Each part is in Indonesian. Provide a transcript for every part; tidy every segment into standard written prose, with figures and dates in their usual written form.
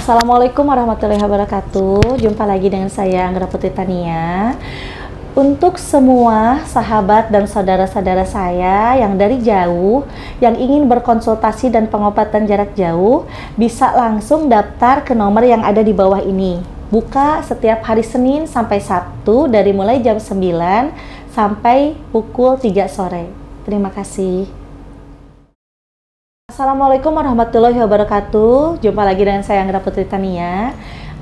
Assalamualaikum warahmatullahi wabarakatuh. Jumpa lagi dengan saya Anggra Putri Tania. Untuk semua sahabat dan saudara-saudara saya yang dari jauh, yang ingin berkonsultasi dan pengobatan jarak jauh, bisa langsung daftar ke nomor yang ada di bawah ini. Buka setiap hari Senin sampai Sabtu dari mulai jam 9 sampai pukul 3 sore. Terima kasih. Assalamualaikum warahmatullahi wabarakatuh. Jumpa lagi dengan saya Anggra Putri Tania.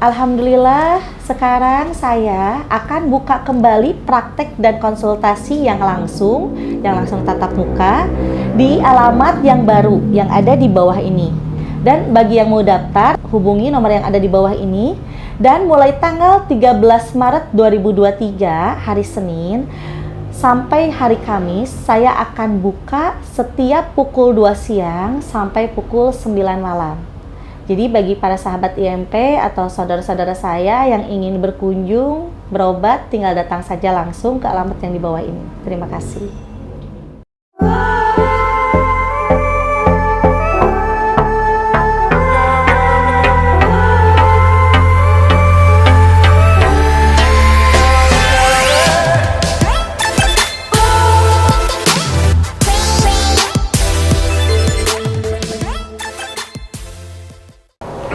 Alhamdulillah, sekarang saya akan buka kembali praktek dan konsultasi yang langsung tatap muka di alamat yang baru yang ada di bawah ini. Dan bagi yang mau daftar, hubungi nomor yang ada di bawah ini. Dan mulai tanggal 13 Maret 2023, hari Senin, sampai hari Kamis, saya akan buka setiap pukul 2 siang sampai pukul 9 malam. Jadi bagi para sahabat IMP atau saudara-saudara saya yang ingin berkunjung, berobat, tinggal datang saja langsung ke alamat yang di bawah ini. Terima kasih.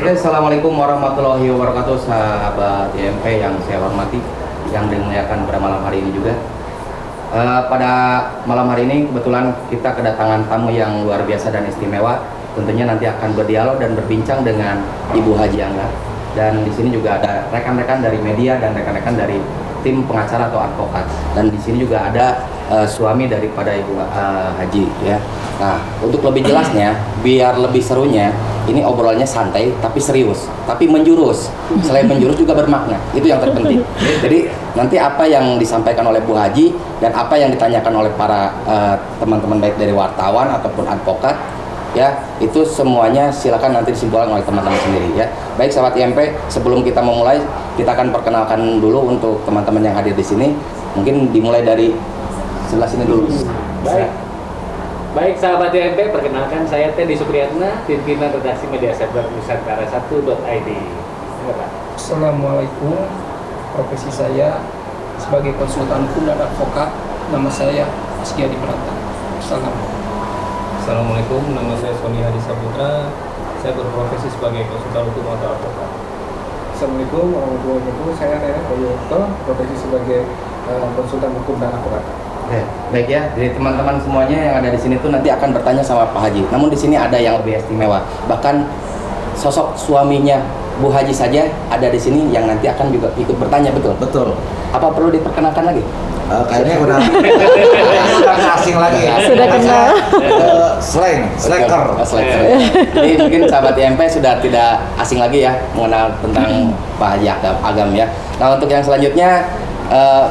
Assalamualaikum warahmatullahi wabarakatuh, sahabat IMP yang saya hormati, yang dimuliakan pada malam hari ini juga. Pada malam hari ini kebetulan kita kedatangan tamu yang luar biasa dan istimewa. Tentunya nanti akan berdialog dan berbincang dengan Ibu Haji Angga. Dan di sini juga ada rekan-rekan dari media dan rekan-rekan dari tim pengacara atau advokat. Dan di sini juga ada suami daripada Ibu Haji, ya. Nah, untuk lebih jelasnya, biar lebih serunya, ini obrolannya santai tapi serius, tapi menjurus. Selain menjurus juga bermakna. Itu yang terpenting. Jadi nanti apa yang disampaikan oleh Bu Haji dan apa yang ditanyakan oleh para teman-teman baik dari wartawan ataupun advokat, ya, itu semuanya silakan nanti disimpulkan oleh teman-teman sendiri, ya. Baik sahabat IMP, sebelum kita memulai, kita akan perkenalkan dulu untuk teman-teman yang hadir di sini. Mungkin dimulai dari sebelah sini dulu. Baik sahabat IMP, perkenalkan saya Teddy Supriyatna, pimpinan redaksi Media Center Nusantara1.id. Assalamualaikum, profesi saya sebagai konsultan hukum dan advokat, nama saya Asgiadi Prata. Assalamualaikum, nama saya Sony Hadi Saputra, saya berprofesi sebagai konsultan hukum atau advokat. Assalamualaikum warahmatullahi wabarakatuh, saya Rene Koyoto, profesi sebagai konsultan hukum dan advokat. Oke, baik ya. Jadi teman-teman semuanya yang ada di sini tuh nanti akan bertanya sama Pak Haji. Namun di sini ada yang lebih istimewa. Bahkan sosok suaminya Bu Haji saja ada di sini yang nanti akan juga ikut bertanya, betul? Betul. Apa perlu diperkenalkan lagi? Kayaknya udah nggak asing lagi ya. Sudah kenal. Slacker. Jadi mungkin sahabat IMP sudah tidak asing lagi ya mengenal tentang Pak Haji Agam ya. Nah, untuk yang selanjutnya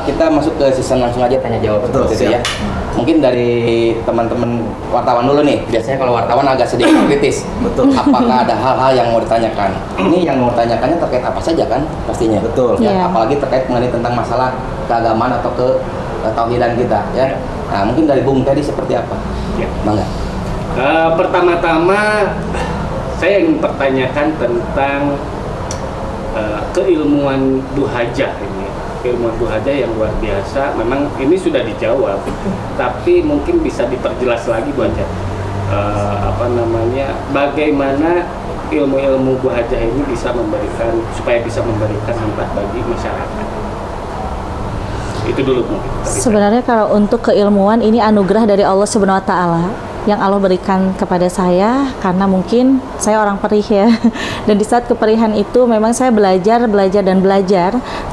kita masuk ke season langsung aja tanya jawab. Betul, gitu ya. Mungkin dari teman-teman wartawan dulu nih. Biasanya kalau wartawan agak sedikit kritis. Betul. Apakah ada hal-hal yang mau ditanyakan? Ini yang mau ditanyakannya terkait apa saja kan pastinya. Betul. Ya, Iya. apalagi terkait mengenai tentang masalah keagamaan atau ketauhidan kita ya. Nah, mungkin dari Bung tadi seperti apa? Ya. Bangga. Pertama-tama saya ingin pertanyakan tentang keilmuan Bu Hajah ini. Keilmuan Bu Hajah yang luar biasa. Memang ini sudah dijawab, tapi mungkin bisa diperjelas lagi Bu Hajah. Bagaimana ilmu-ilmu Bu Hajah ini bisa memberikan manfaat bagi masyarakat. Itu dulu mungkin. Sebenarnya kalau untuk keilmuan ini anugerah dari Allah Subhanahu wa taala yang Allah berikan kepada saya karena mungkin saya orang perih ya. Dan di saat keperihan itu memang saya belajar,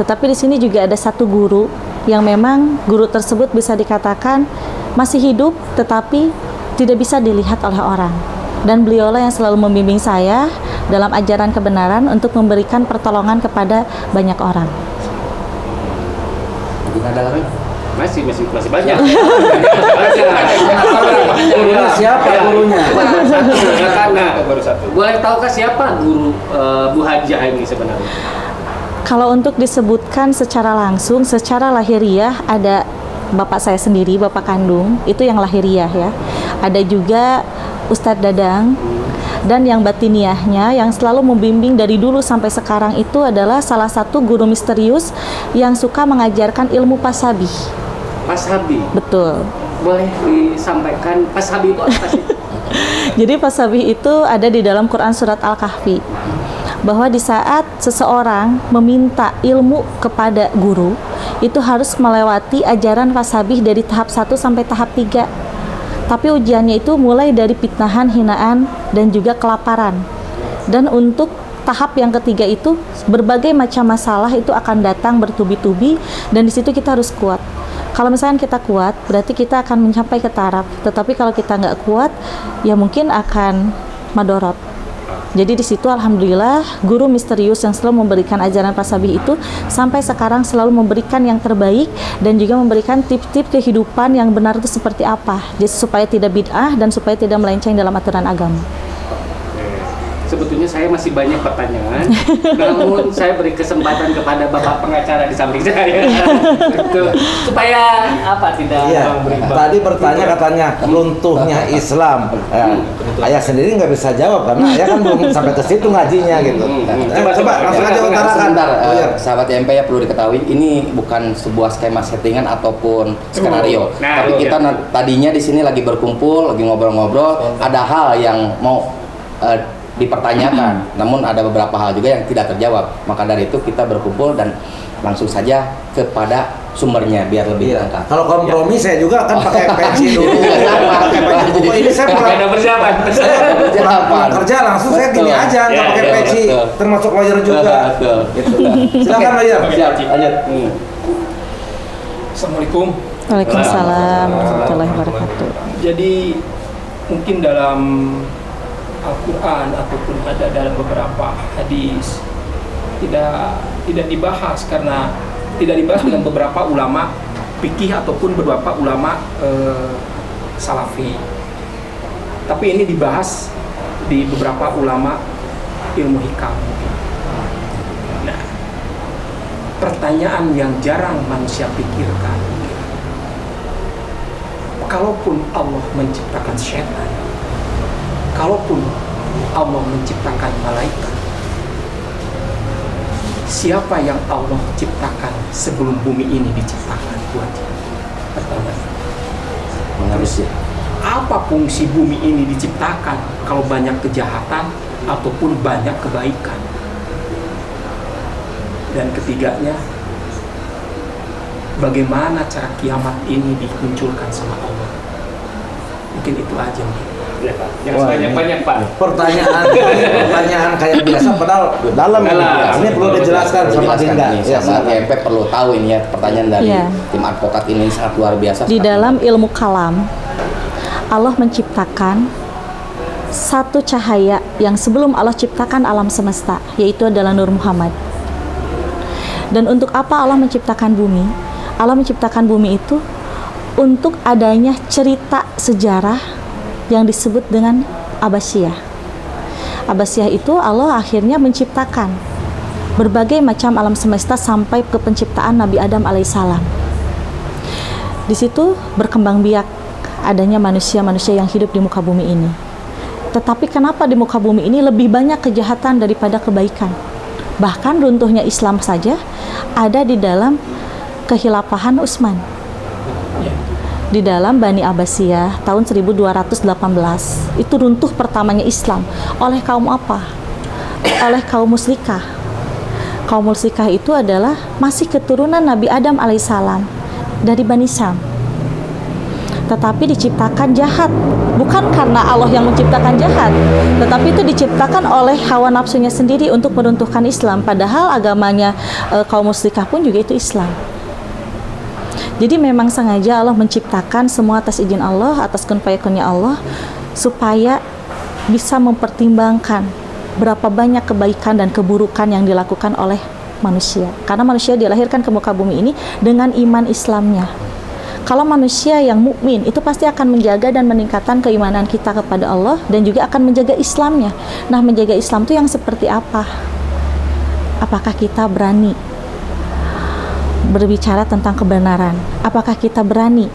tetapi di sini juga ada satu guru yang memang guru tersebut bisa dikatakan masih hidup tetapi tidak bisa dilihat oleh orang. Dan beliaulah yang selalu membimbing saya dalam ajaran kebenaran untuk memberikan pertolongan kepada banyak orang. Mungkin ada lagi? Masih banyak. Gurunya siapa gurunya? Baru satu. Boleh tahukah siapa guru Bu Hajah ini sebenarnya? Kalau untuk disebutkan secara langsung, secara lahiriah ada bapak saya sendiri, bapak kandung, itu yang lahiriah ya. Ada juga Ustadz Dadang, dan yang batiniahnya yang selalu membimbing dari dulu sampai sekarang itu adalah salah satu guru misterius yang suka mengajarkan ilmu pasabih. Pasabih. Betul. Boleh disampaikan pasabih itu apa sih? Jadi pasabih itu ada di dalam Quran surat Al-Kahfi, bahwa di saat seseorang meminta ilmu kepada guru, itu harus melewati ajaran pasabih dari tahap 1 sampai tahap 3. Tapi ujiannya itu mulai dari fitnahan, hinaan, dan juga kelaparan. Dan untuk tahap yang ketiga itu berbagai macam masalah itu akan datang bertubi-tubi, dan di situ kita harus kuat. Kalau misalkan kita kuat, berarti kita akan mencapai ke taraf. Tetapi kalau kita nggak kuat, ya mungkin akan madorot. Jadi di situ alhamdulillah guru misterius yang selalu memberikan ajaran pasabih itu sampai sekarang selalu memberikan yang terbaik dan juga memberikan tips-tips kehidupan yang benar itu seperti apa. Jadi supaya tidak bid'ah dan supaya tidak melenceng dalam aturan agama. Sebetulnya saya masih banyak pertanyaan, namun saya beri kesempatan kepada Bapak pengacara di samping saya. Gitu. Supaya apa tidak Iya, tadi bertanya katanya runtuhnya Islam. Ayah sendiri nggak bisa jawab karena ayah kan belum sampai ke situ ngajinya gitu. Coba langsung aja utarakan. Sebentar, sahabat YMP ya, perlu diketahui ini bukan sebuah skema settingan ataupun skenario. Nah, tapi kita tadinya di sini lagi berkumpul, lagi ngobrol-ngobrol, ada hal yang mau dipertanyakan, namun ada beberapa hal juga yang tidak terjawab. Maka dari itu kita berkumpul dan langsung saja kepada sumbernya biar lebih lengkap. Kalau kompromi saya juga akan pakai peci dulu. Pakai baju buku ini saya ada persiapan. pulang kerja langsung saya gini aja nggak pakai peci, termasuk lawyer juga. Gitu. Silakan lawyer. Lanjut. Assalamualaikum. Waalaikumsalam warahmatullahi wabarakatuh. Jadi mungkin dalam Al-Quran ataupun ada dalam beberapa hadis tidak dibahas karena tidak dibahas dengan beberapa ulama fikih ataupun beberapa ulama salafi. Tapi ini dibahas di beberapa ulama ilmu hikam. Nah, pertanyaan yang jarang manusia pikirkan, kalaupun Allah menciptakan syaitan, kalaupun Allah menciptakan malaikat, siapa yang Allah ciptakan sebelum bumi ini diciptakan? Pertama, Manusia. apa fungsi bumi ini diciptakan kalau banyak kejahatan ataupun banyak kebaikan? Dan ketiganya, bagaimana cara kiamat ini dimunculkan sama Allah? Mungkin itu aja nih. Ya, Pak. Yang banyak-banyak, Pak. Pertanyaan kayak biasa padahal dalam. Ini perlu dijelaskan sama Dinda. Ya, sahabat YMP perlu tahu ini ya, pertanyaan dari tim advokat ini sangat luar biasa. Di dalam ilmu kalam, Allah menciptakan satu cahaya yang sebelum Allah ciptakan alam semesta, yaitu adalah Nur Muhammad. Dan untuk apa Allah menciptakan bumi? Allah menciptakan bumi itu untuk adanya cerita sejarah yang disebut dengan Abbasiyah. Abbasiyah itu Allah akhirnya menciptakan berbagai macam alam semesta sampai ke penciptaan Nabi Adam alaihissalam. Di situ berkembang biak adanya manusia-manusia yang hidup di muka bumi ini. Tetapi kenapa di muka bumi ini lebih banyak kejahatan daripada kebaikan? Bahkan runtuhnya Islam saja ada di dalam kehilafahan Utsman. Di dalam Bani Abbasiyah tahun 1218 itu runtuh pertamanya Islam oleh kaum apa? Oleh kaum musyrikah. Kaum musyrikah itu adalah masih keturunan Nabi Adam alaihissalam dari Bani Syam. Tetapi diciptakan jahat, bukan karena Allah yang menciptakan jahat, tetapi itu diciptakan oleh hawa nafsunya sendiri untuk meruntuhkan Islam, padahal agamanya kaum musyrikah pun juga itu Islam. Jadi memang sengaja Allah menciptakan semua atas izin Allah, atas kun fayakunnya Allah, supaya bisa mempertimbangkan berapa banyak kebaikan dan keburukan yang dilakukan oleh manusia. Karena manusia dilahirkan ke muka bumi ini dengan iman Islamnya. Kalau manusia yang mukmin itu pasti akan menjaga dan meningkatkan keimanan kita kepada Allah dan juga akan menjaga Islamnya. Nah, menjaga Islam itu yang seperti apa? Apakah kita berani berbicara tentang kebenaran? Apakah kita berani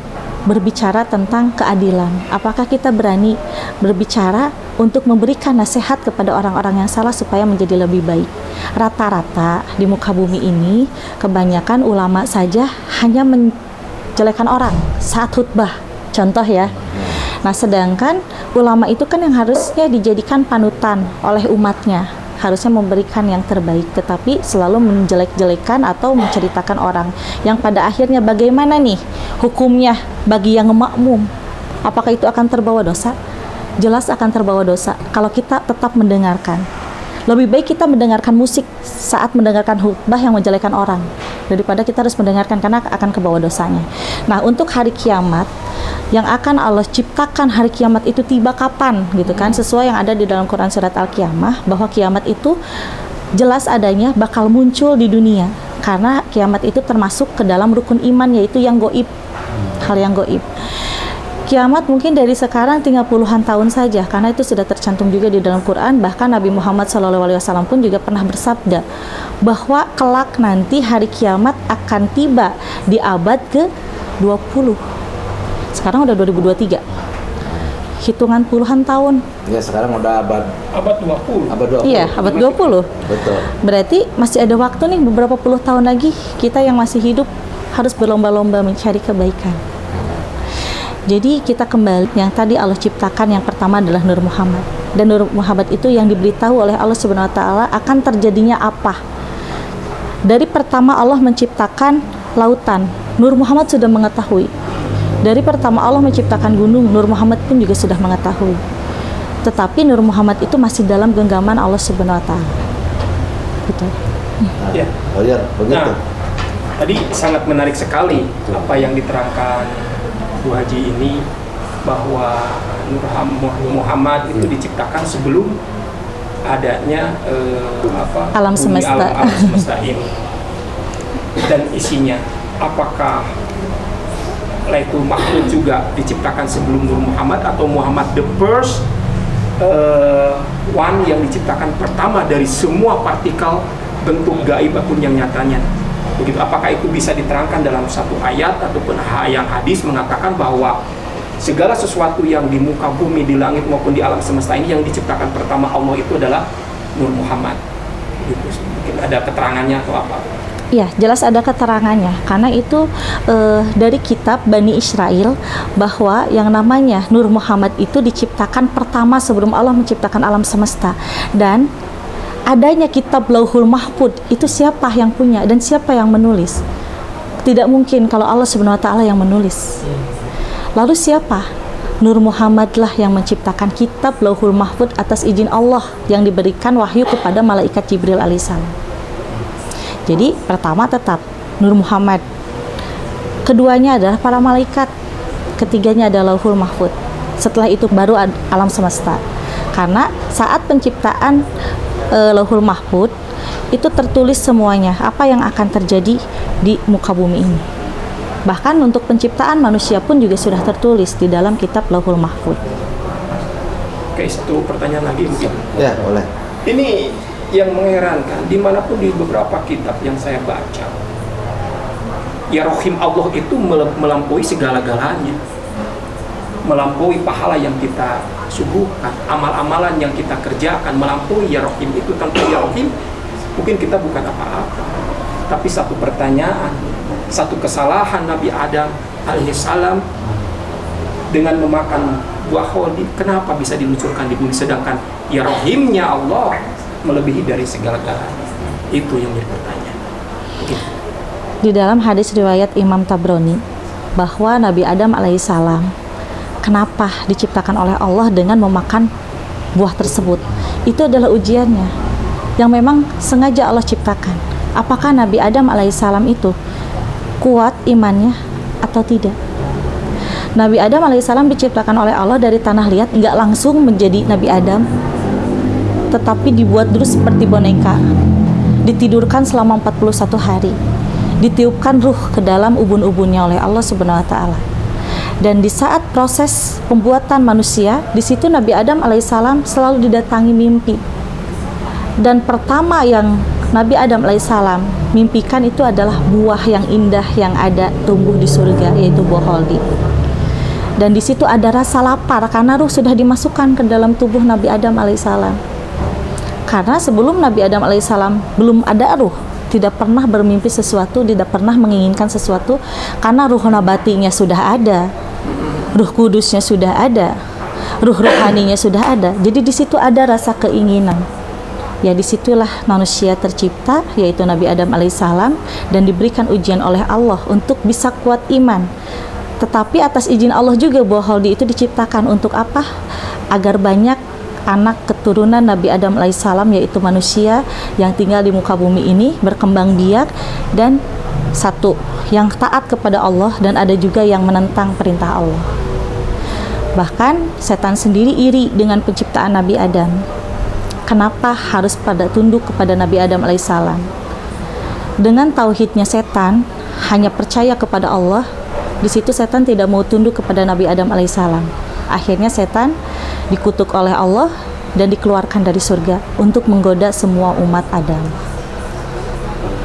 berbicara tentang keadilan? Apakah kita berani berbicara untuk memberikan nasihat kepada orang-orang yang salah supaya menjadi lebih baik? Rata-rata di muka bumi ini kebanyakan ulama saja hanya menjelekan orang saat khutbah, contoh ya. Nah, sedangkan ulama itu kan yang harusnya dijadikan panutan oleh umatnya, harusnya memberikan yang terbaik, tetapi selalu menjelek-jelekan atau menceritakan orang yang pada akhirnya bagaimana nih hukumnya bagi yang makmum? Apakah itu akan terbawa dosa? Jelas akan terbawa dosa kalau kita tetap mendengarkan. Lebih baik kita mendengarkan musik saat mendengarkan khutbah yang menjelekan orang daripada kita harus mendengarkan, karena akan kebawa dosanya. Nah, untuk hari kiamat yang akan Allah ciptakan, hari kiamat itu tiba kapan gitu kan, sesuai yang ada di dalam Quran surat Al-Qiyamah, bahwa kiamat itu jelas adanya bakal muncul di dunia, karena kiamat itu termasuk ke dalam rukun iman, yaitu yang goib, hal yang goib. Kiamat mungkin dari sekarang tinggal puluhan tahun saja, karena itu sudah tercantum juga di dalam Quran. Bahkan Nabi Muhammad SAW pun juga pernah bersabda bahwa kelak nanti hari kiamat akan tiba di abad ke-20. Sekarang udah 2023, hitungan puluhan tahun. Ya, sekarang udah abad 20. abad 20. Iya, abad 20. Betul. Berarti masih ada waktu nih, beberapa puluh tahun lagi kita yang masih hidup harus berlomba-lomba mencari kebaikan. Jadi kita kembali yang tadi Allah ciptakan, yang pertama adalah Nur Muhammad. Dan Nur Muhammad itu yang diberitahu oleh Allah Subhanahu wa taala akan terjadinya apa. Dari pertama Allah menciptakan lautan, Nur Muhammad sudah mengetahui. Dari pertama Allah menciptakan gunung, Nur Muhammad pun juga sudah mengetahui. Tetapi Nur Muhammad itu masih dalam genggaman Allah Subhanahu wa taala. Betul. Ya. Oh iya, begitu. Nah, tadi sangat menarik sekali apa yang diterangkan Bu Haji ini, bahwa Nur Muhammad itu diciptakan sebelum adanya Alam bumi, semesta. alam semesta ini. Dan isinya, apakah Lailatul Mahfud juga diciptakan sebelum Nur Muhammad, atau Muhammad the first one yang diciptakan pertama dari semua partikel bentuk gaib ataupun yang nyatanya? Begitu. Apakah itu bisa diterangkan dalam satu ayat ataupun yang hadis mengatakan bahwa segala sesuatu yang di muka bumi, di langit maupun di alam semesta ini yang diciptakan pertama Allah itu adalah Nur Muhammad? Gitu. Mungkin ada keterangannya atau apa? Iya, jelas ada keterangannya, karena itu dari kitab Bani Israel, bahwa yang namanya Nur Muhammad itu diciptakan pertama sebelum Allah menciptakan alam semesta. Dan adanya kitab Lauhul Mahfud itu siapa yang punya dan siapa yang menulis? Tidak mungkin kalau Allah Subhanahu wa taala yang menulis. Lalu siapa? Nur Muhammad lah yang menciptakan kitab Lauhul Mahfud atas izin Allah yang diberikan wahyu kepada malaikat Jibril alaihissalam. Jadi pertama tetap Nur Muhammad, keduanya adalah para malaikat, ketiganya adalah Lauhul Mahfud. Setelah itu baru alam semesta. Karena saat penciptaan Lauhul Mahfud itu tertulis semuanya apa yang akan terjadi di muka bumi ini. Bahkan untuk penciptaan manusia pun juga sudah tertulis di dalam kitab Lauhul Mahfud. Oke, satu pertanyaan lagi mungkin. Ya, boleh. Ini yang mengherankan, dimanapun di beberapa kitab yang saya baca, ya Rohim Allah itu melampaui segala-galanya, melampaui pahala yang kita suguhkan, amal-amalan yang kita kerjakan, melampaui ya Rohim itu. Tanpa ya Rohim mungkin kita bukan apa-apa. Tapi satu pertanyaan, satu kesalahan Nabi Adam alaihissalam dengan memakan buah khuldi, kenapa bisa diluncurkan di bumi, sedangkan ya Rohimnya Allah melebihi dari segala-galanya? Itu yang jadi pertanyaan. Di dalam hadis riwayat Imam Tabrani bahwa Nabi Adam alaihissalam kenapa diciptakan oleh Allah dengan memakan buah tersebut, itu adalah ujiannya yang memang sengaja Allah ciptakan. Apakah Nabi Adam alaihissalam itu kuat imannya atau tidak? Nabi Adam alaihissalam diciptakan oleh Allah dari tanah liat, nggak langsung menjadi Nabi Adam, tetapi dibuat dulu seperti boneka, ditidurkan selama 41 hari, ditiupkan ruh ke dalam ubun-ubunnya oleh Allah Subhanahu wa taala. Dan di saat proses pembuatan manusia, di situ Nabi Adam alaihissalam selalu didatangi mimpi. Dan pertama yang Nabi Adam alaihissalam mimpikan itu adalah buah yang indah yang ada tumbuh di surga, yaitu buah holdi. Dan di situ ada rasa lapar karena ruh sudah dimasukkan ke dalam tubuh Nabi Adam alaihissalam. Karena sebelum Nabi Adam alaihissalam belum ada ruh, tidak pernah bermimpi sesuatu, tidak pernah menginginkan sesuatu, karena ruh nabatinya sudah ada, ruh kudusnya sudah ada, ruh rohaninya sudah ada. Jadi di situ ada rasa keinginan. Ya disitulah manusia tercipta, yaitu Nabi Adam alaihissalam, dan diberikan ujian oleh Allah untuk bisa kuat iman. Tetapi atas izin Allah juga buah holdi itu diciptakan untuk apa? Agar banyak anak keturunan Nabi Adam alaihissalam, yaitu manusia yang tinggal di muka bumi ini berkembang biak, dan satu yang taat kepada Allah, dan ada juga yang menentang perintah Allah. Bahkan setan sendiri iri dengan penciptaan Nabi Adam. Kenapa harus pada tunduk kepada Nabi Adam alaihissalam? Dengan tauhidnya setan hanya percaya kepada Allah, di situ setan tidak mau tunduk kepada Nabi Adam alaihissalam. Akhirnya setan dikutuk oleh Allah dan dikeluarkan dari surga untuk menggoda semua umat Adam.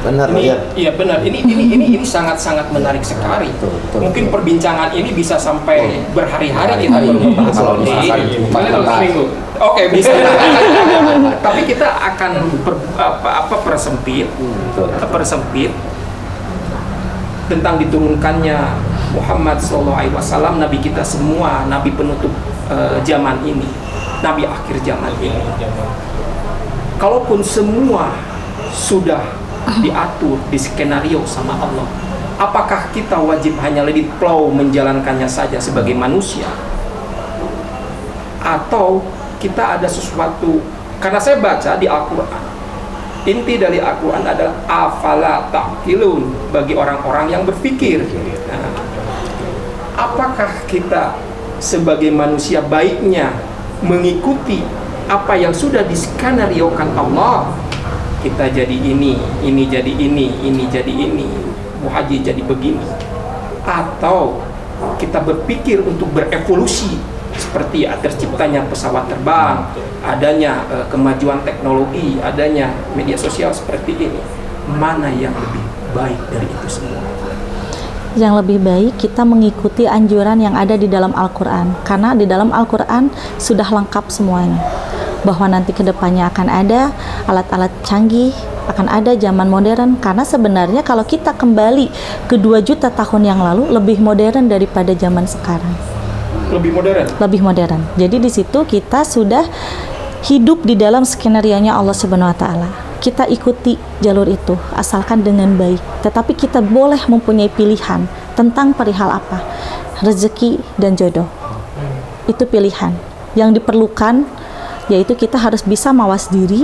Benar, Lawyer. Iya benar. Ini sangat menarik sekali. Mungkin perbincangan ini bisa sampai berhari-hari kita membahas Kalau ini. misalkan seminggu. Oke, bisa. Tapi kita akan persempit tentang diturunkannya Muhammad SAW, Nabi kita semua, Nabi penutup zaman ini, Nabi akhir zaman ini. Kalaupun semua sudah diatur, di skenario sama Allah, apakah kita wajib hanya let it flow menjalankannya saja sebagai manusia? Atau kita ada sesuatu? Karena saya baca di Al-Quran, inti dari Al-Quran adalah afala ta'qilun, bagi orang-orang yang berpikir. Nah, apakah kita sebagai manusia baiknya mengikuti apa yang sudah diskenariokan Allah? Kita jadi ini jadi ini jadi ini, Bu Haji jadi begini. Atau kita berpikir untuk berevolusi, seperti terciptanya pesawat terbang, adanya kemajuan teknologi, adanya media sosial seperti ini. Mana yang lebih baik dari itu semua? Yang lebih baik kita mengikuti anjuran yang ada di dalam Al-Quran, karena di dalam Al-Quran sudah lengkap semuanya, bahwa nanti kedepannya akan ada alat-alat canggih, akan ada zaman modern. Karena sebenarnya kalau kita kembali ke 2 juta tahun yang lalu, lebih modern daripada zaman sekarang. Lebih modern? Lebih modern. Jadi di situ kita sudah hidup di dalam skenario-nya Allah Subhanahu wa Ta'ala. Kita ikuti jalur itu asalkan dengan baik. Tetapi kita boleh mempunyai pilihan tentang perihal apa? Rezeki dan jodoh. Itu pilihan yang diperlukan, yaitu kita harus bisa mawas diri,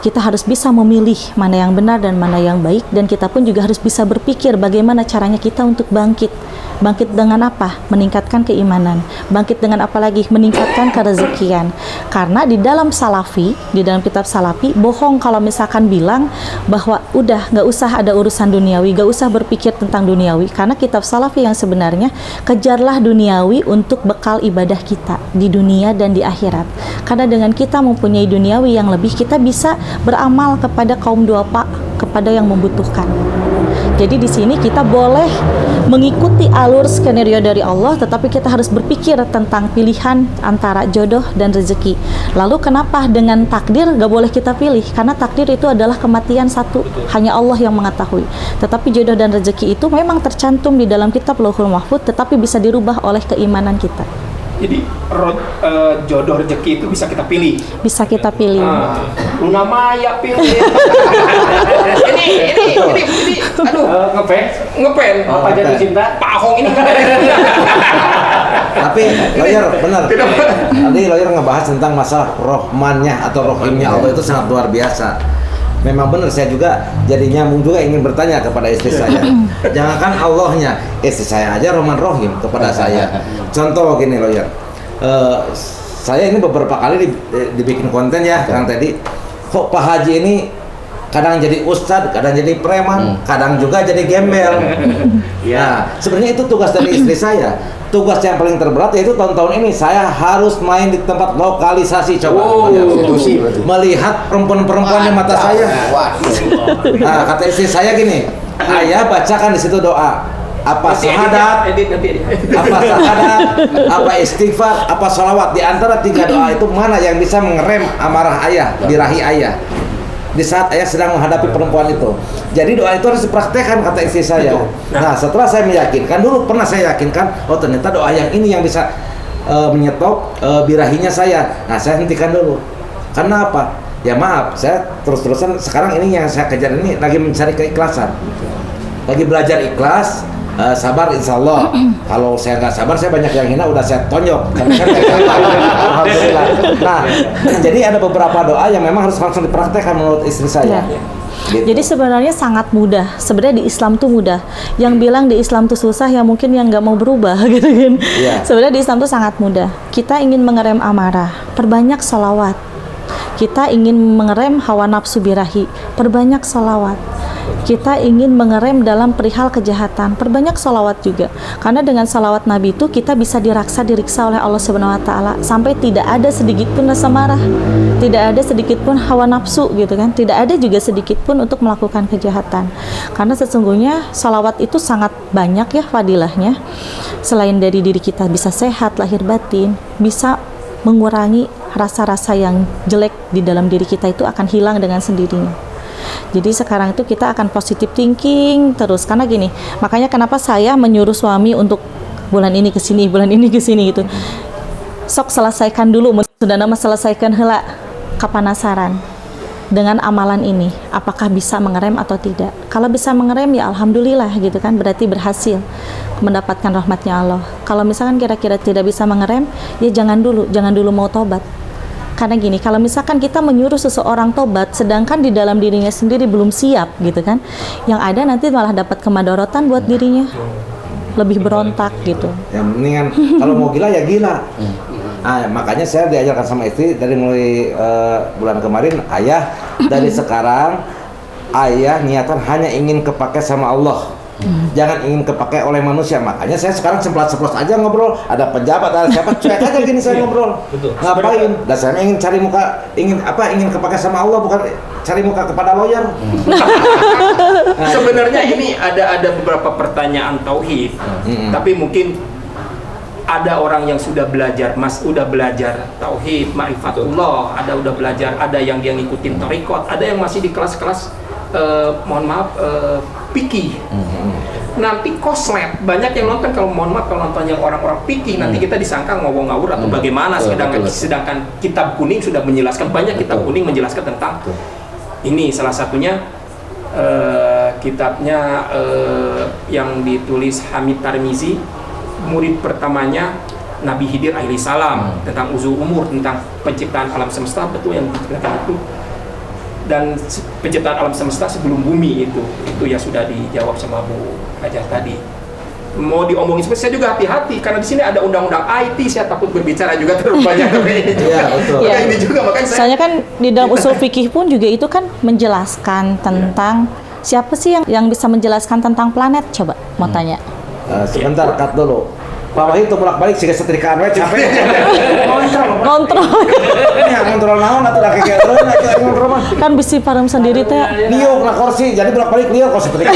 kita harus bisa memilih mana yang benar dan mana yang baik, dan kita pun juga harus bisa berpikir bagaimana caranya kita untuk bangkit. Bangkit dengan apa? Meningkatkan keimanan. Bangkit dengan apa lagi? Meningkatkan kerezekian. Karena di dalam salafi, di dalam kitab salafi, bohong kalau misalkan bilang bahwa udah nggak usah ada urusan duniawi, nggak usah berpikir tentang duniawi. Karena kitab salafi yang sebenarnya, kejarlah duniawi untuk bekal ibadah kita di dunia dan di akhirat. Karena dengan kita mempunyai duniawi yang lebih, kita bisa beramal kepada kaum duafa, kepada yang membutuhkan. Jadi di sini kita boleh mengikuti alur skenario dari Allah, tetapi kita harus berpikir tentang pilihan antara jodoh dan rezeki. Lalu kenapa dengan takdir gak boleh kita pilih? Karena takdir itu adalah kematian satu, hanya Allah yang mengetahui. Tetapi jodoh dan rezeki itu memang tercantum di dalam kitab Lauhul Mahfuz, tetapi bisa dirubah oleh keimanan kita. Jadi jodoh rezeki itu bisa kita pilih. Bisa kita pilih. Luna Maya pilih. ini aduh, ngepen. Apa jatuh cinta? Pak Ahok ini kan. Tapi Lawyer benar. Tadi Lawyer ngebahas tentang masalah rohmannya atau rohimnya Allah itu sangat luar biasa. Memang benar, saya juga jadi nyambung juga ingin bertanya kepada istri saya. Jangankan Allahnya, istri saya aja rohman rohim kepada saya. Contoh gini Lawyer, saya ini beberapa kali dibikin konten ya, Kang tadi. Kok Pak Haji ini kadang jadi ustadz, kadang jadi preman, kadang juga jadi gembel. Nah, sebenarnya itu tugas dari istri saya. Tugas yang paling terberat yaitu tahun-tahun ini saya harus main di tempat lokalisasi, coba melihat perempuan-perempuan di mata saya. Nah, kata istri saya gini, ayah bacakan di situ doa. Apa syahadat, apa istighfar, apa sholawat. Di antara 3 doa itu mana yang bisa mengerem amarah ayah, birahi ayah di saat ayah sedang menghadapi perempuan itu. Jadi doa itu harus dipraktekkan, kata istri saya. Nah, setelah saya meyakinkan, dulu pernah saya yakinkan, oh ternyata doa yang ini yang bisa menyetop birahinya saya. Nah, saya hentikan dulu. Karena apa? Ya maaf, saya terus-terusan sekarang ini yang saya kejar ini lagi mencari keikhlasan, lagi belajar ikhlas. Sabar insya Allah. Kalau saya nggak sabar, saya banyak yang hina udah saya tonjok. Alhamdulillah. Nah, jadi ada beberapa doa yang memang harus langsung dipraktekkan menurut istri saya. Gitu. Jadi sebenarnya sangat mudah. Sebenarnya di Islam tuh mudah. Yang bilang di Islam tuh susah, ya mungkin yang nggak mau berubah gitu kan. Sebenarnya di Islam tuh sangat mudah. Kita ingin mengerem amarah, perbanyak salawat. Kita ingin mengerem hawa nafsu birahi, perbanyak salawat. Kita ingin mengerem dalam perihal kejahatan, perbanyak salawat juga. Karena dengan salawat Nabi itu kita bisa diriksa oleh Allah Subhanahu Wa Taala sampai tidak ada sedikit pun rasa marah, tidak ada sedikit pun hawa nafsu gitu kan, tidak ada juga sedikit pun untuk melakukan kejahatan. Karena sesungguhnya salawat itu sangat banyak ya fadilahnya. Selain dari diri kita bisa sehat lahir batin, bisa mengurangi rasa-rasa yang jelek di dalam diri kita itu akan hilang dengan sendirinya. Jadi sekarang itu kita akan positive thinking terus, karena gini, makanya kenapa saya menyuruh suami untuk bulan ini ke sini, bulan ini ke sini gitu. Sok selesaikan dulu, sudah nama selesaikan heula kapanasaran dengan amalan ini, apakah bisa mengerem atau tidak. Kalau bisa mengerem ya alhamdulillah gitu kan, berarti berhasil mendapatkan rahmatnya Allah. Kalau misalkan kira-kira tidak bisa mengerem, ya jangan dulu mau tobat. Karena gini, kalau misalkan kita menyuruh seseorang tobat sedangkan di dalam dirinya sendiri belum siap gitu kan, yang ada nanti malah dapat kemadorotan buat dirinya, lebih berontak gitu. Yang mendingan kalau mau gila ya gila. Nah, makanya saya diajarkan sama istri dari mulai bulan kemarin, ayah dari sekarang ayah niatan hanya ingin kepakai sama Allah. Jangan ingin kepakai oleh manusia. Makanya saya sekarang ceplos aja ngobrol. Ada pejabat, ada siapa, cuek aja gini saya ngobrol. Ngapain? Dan saya ingin cari muka, ingin kepakai sama Allah, bukan cari muka kepada lawyer. Sebenarnya ini ada beberapa pertanyaan tauhid, tapi mungkin ada orang yang sudah belajar, udah belajar tauhid, ma'rifatullah, udah belajar, ada yang dia ngikutin thariqat, ada yang masih di kelas-kelas fikih. Nanti koslet, banyak yang nonton, kalau nonton yang orang-orang fikih, nanti kita disangka ngawur atau bagaimana, sedangkan kitab kuning sudah menjelaskan, banyak kitab kuning menjelaskan tentang ini. Salah satunya kitabnya yang ditulis Hamid Tarmizi, murid pertamanya Nabi Khidir alaihi salam, tentang uzul umur, tentang penciptaan alam semesta, betul yang dikatakan itu. Dan penciptaan alam semesta sebelum bumi itu ya sudah dijawab sama Bu Hajah tadi. Mau diomongin seperti, saya juga hati-hati karena di sini ada undang-undang IT, saya takut berbicara juga terlalu banyak. Iya, betul. Ya. Ini juga makanya Soalnya kan di dalam usul fikih pun juga itu kan menjelaskan tentang siapa sih yang bisa menjelaskan tentang planet, coba mau tanya. Sebentar, cut dulu. Pak Wahid tuh bolak-balik sih setrikaan we capek. Kontrol. Ya kontrol naon atuh da kayak terus kontrol mah. Kan bisi parem sendiri teh. Liuk na kursi, jadi bolak-balik liuk kok setrika.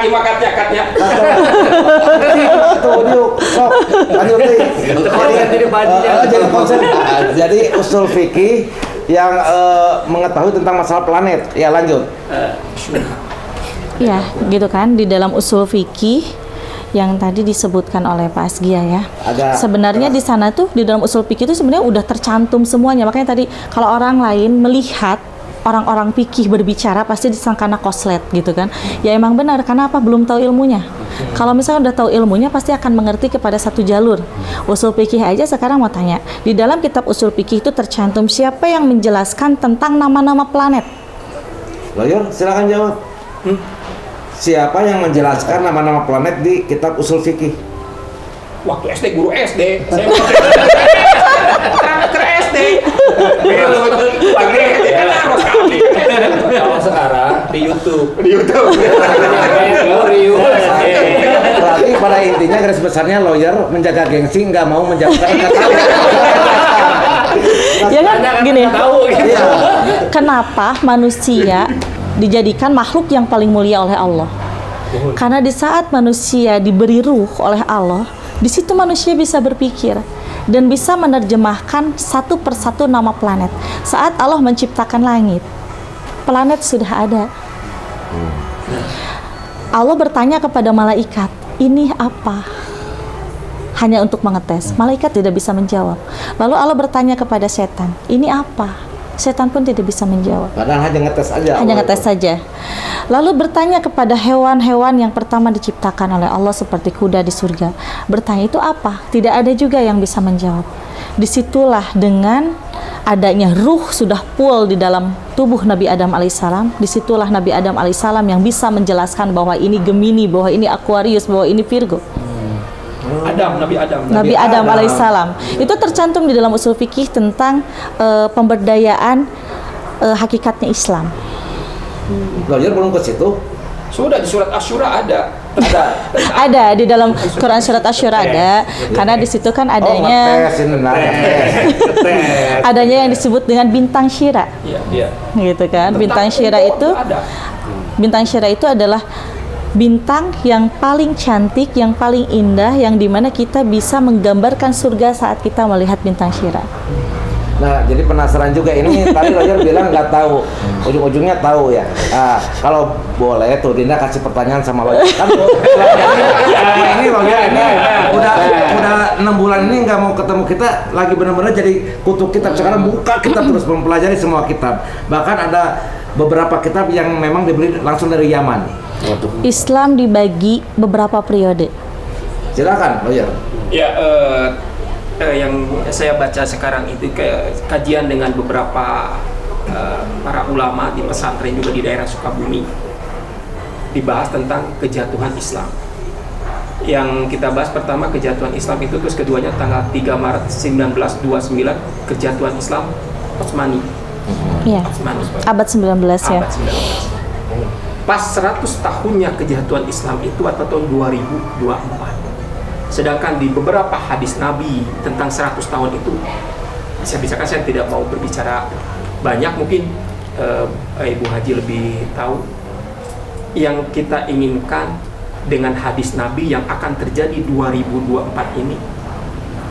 imakatnya. Tuh liuk. Sok lanjut deui. Jadi konsep. Jadi usul fikih yang mengetahui tentang masalah planet. Ya lanjut. Ya, gitu kan di dalam usul fikih yang tadi disebutkan oleh Pak Asgia ya. Sebenarnya di sana tuh di dalam usul fikih itu sebenarnya udah tercantum semuanya. Makanya tadi kalau orang lain melihat orang-orang fikih berbicara pasti disangkana koslet gitu kan. Ya emang benar, karena apa? Belum tahu ilmunya. Kalau misalnya udah tahu ilmunya pasti akan mengerti kepada satu jalur. Usul fikih aja sekarang mau tanya. Di dalam kitab usul fikih itu tercantum siapa yang menjelaskan tentang nama-nama planet? Lawyer, silakan jawab. Siapa yang menjelaskan nama-nama planet di kitab usul fikih? Waktu SD, guru SD. Saya ke SD. Di YouTube. Berarti pada intinya garis besarnya lawyer menjaga gengsi, nggak mau menjaga kata. Ya kan gini. Iya. Kenapa manusia dijadikan makhluk yang paling mulia oleh Allah? Karena di saat manusia diberi ruh oleh Allah, di situ manusia bisa berpikir dan bisa menerjemahkan satu persatu nama planet. Saat Allah menciptakan langit, planet sudah ada. Allah bertanya kepada malaikat, ini apa? Hanya untuk mengetes. Malaikat tidak bisa menjawab. Lalu Allah bertanya kepada setan, ini apa? Setan pun tidak bisa menjawab. Padahal hanya ngetes aja. Hanya ngetes saja. Lalu bertanya kepada hewan-hewan yang pertama diciptakan oleh Allah seperti kuda di surga. Bertanya itu apa? Tidak ada juga yang bisa menjawab. Disitulah dengan adanya ruh sudah full di dalam tubuh Nabi Adam alaihissalam. Disitulah Nabi Adam alaihissalam yang bisa menjelaskan bahwa ini Gemini, bahwa ini Aquarius, bahwa ini Virgo. Nabi Adam alaihissalam. Itu tercantum di dalam usul fikih tentang pemberdayaan hakikatnya Islam. Lawyer belum ke situ? Sudah di surat Asy-Syura ada. Ada di dalam Quran surat Asy-Syura ada, karena di situ kan adanya adanya yang disebut dengan bintang Syira. Iya. Gitu kan. Bintang Syira itu adalah bintang yang paling cantik, yang paling indah, yang dimana kita bisa menggambarkan surga saat kita melihat bintang Syira. Nah, jadi penasaran juga ini tadi lawyer bilang nggak tahu, ujung-ujungnya tahu ya. Nah, kalau boleh tuh Dinda kasih pertanyaan sama lawyer. Kan ini lawyer ini udah 6 bulan ini nggak mau ketemu kita, lagi benar-benar jadi kutu kitab. Sekarang buka kitab terus mempelajari semua kitab. Bahkan ada beberapa kitab yang memang dibeli langsung dari Yaman. Islam dibagi beberapa periode. Silakan lawyer. Ya, yang saya baca sekarang itu kajian dengan beberapa para ulama di pesantren juga di daerah Sukabumi, dibahas tentang kejatuhan Islam. Yang kita bahas pertama kejatuhan Islam itu, terus keduanya tanggal 3 Maret 1929 kejatuhan Islam Utsmani. Iya. Abad 19 ya. Abad 19. Pas 100 tahunnya kejatuhan Islam itu atau tahun 2024. Sedangkan di beberapa hadis Nabi tentang 100 tahun itu, bisa-bisakan saya tidak mau berbicara banyak, mungkin Ibu Haji lebih tahu. Yang kita inginkan dengan hadis Nabi yang akan terjadi 2024 ini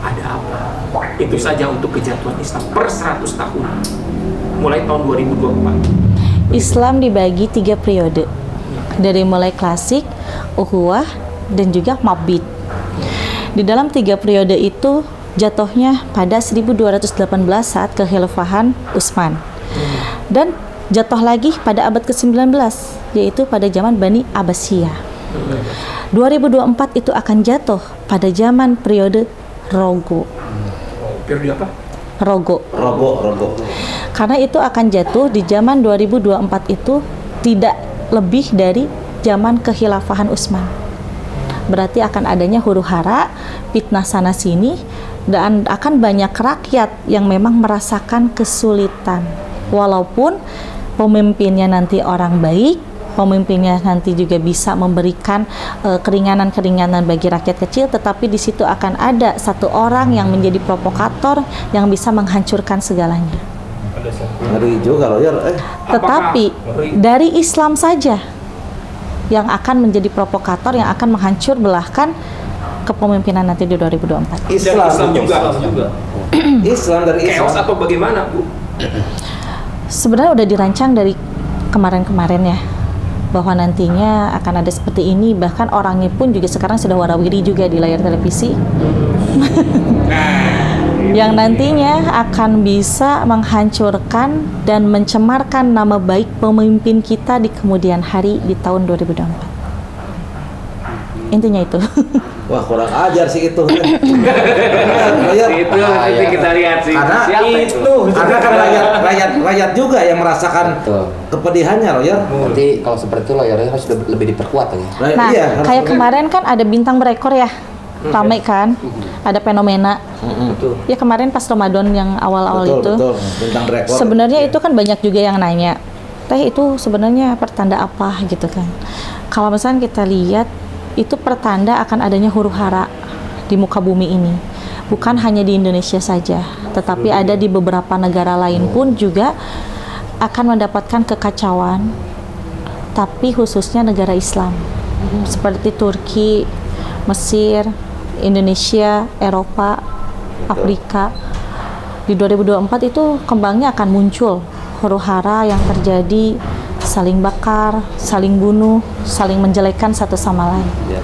ada apa? Itu saja untuk kejatuhan Islam per 100 tahun mulai tahun 2024. Islam dibagi 3 periode, dari mulai klasik, ukhuwah, dan juga mabit. Di dalam 3 periode itu jatuhnya pada 1218 saat kekhilafahan Utsman, dan jatuh lagi pada abad ke-19, yaitu pada zaman Bani Abbasiyah. 2024 itu akan jatuh pada zaman periode Rogo. Periode apa? Rogo. Karena itu akan jatuh di zaman 2024 itu tidak lebih dari zaman kekhilafahan Utsman. Berarti akan adanya huru-hara, fitnah sana sini, dan akan banyak rakyat yang memang merasakan kesulitan. Walaupun pemimpinnya nanti orang baik, pemimpinnya nanti juga bisa memberikan keringanan-keringanan bagi rakyat kecil, tetapi di situ akan ada satu orang yang menjadi provokator yang bisa menghancurkan segalanya. Ngeri juga lawyer. Tetapi dari Islam saja yang akan menjadi provokator, yang akan menghancur belahkan kepemimpinan nanti di 2024. Islam juga. Islam dari Islam. Chaos atau bagaimana, Bu? Sebenarnya udah dirancang dari kemarin-kemarin ya, bahwa nantinya akan ada seperti ini. Bahkan orangnya pun juga sekarang sudah warawiri juga di layar televisi. Yang nantinya akan bisa menghancurkan dan mencemarkan nama baik pemimpin kita di kemudian hari di tahun 2024. Intinya itu. Wah, kurang ajar sih itu. Itu kita lihat sih. Karena kan rakyat juga yang merasakan kepedihannya, lawyer. Nanti kalau seperti itu lawyer harus lebih diperkuat lagi. Nah, kayak kemarin kan ada bintang berekor ya. Ramai kan, ada fenomena. Ya kemarin pas Ramadan yang awal-awal itu. Betul, bintang berekor. Sebenarnya itu kan banyak juga yang nanya, Teh itu sebenarnya pertanda apa gitu kan. Kalau misalnya kita lihat itu pertanda akan adanya huru-hara di muka bumi ini. Bukan hanya di Indonesia saja, tetapi ada di beberapa negara lain pun juga akan mendapatkan kekacauan, tapi khususnya negara Islam seperti Turki, Mesir, Indonesia, Eropa, Afrika. Di 2024 itu kembangnya akan muncul huru-hara yang terjadi, saling bakar, saling bunuh, saling menjelekkan satu sama lain. Ya.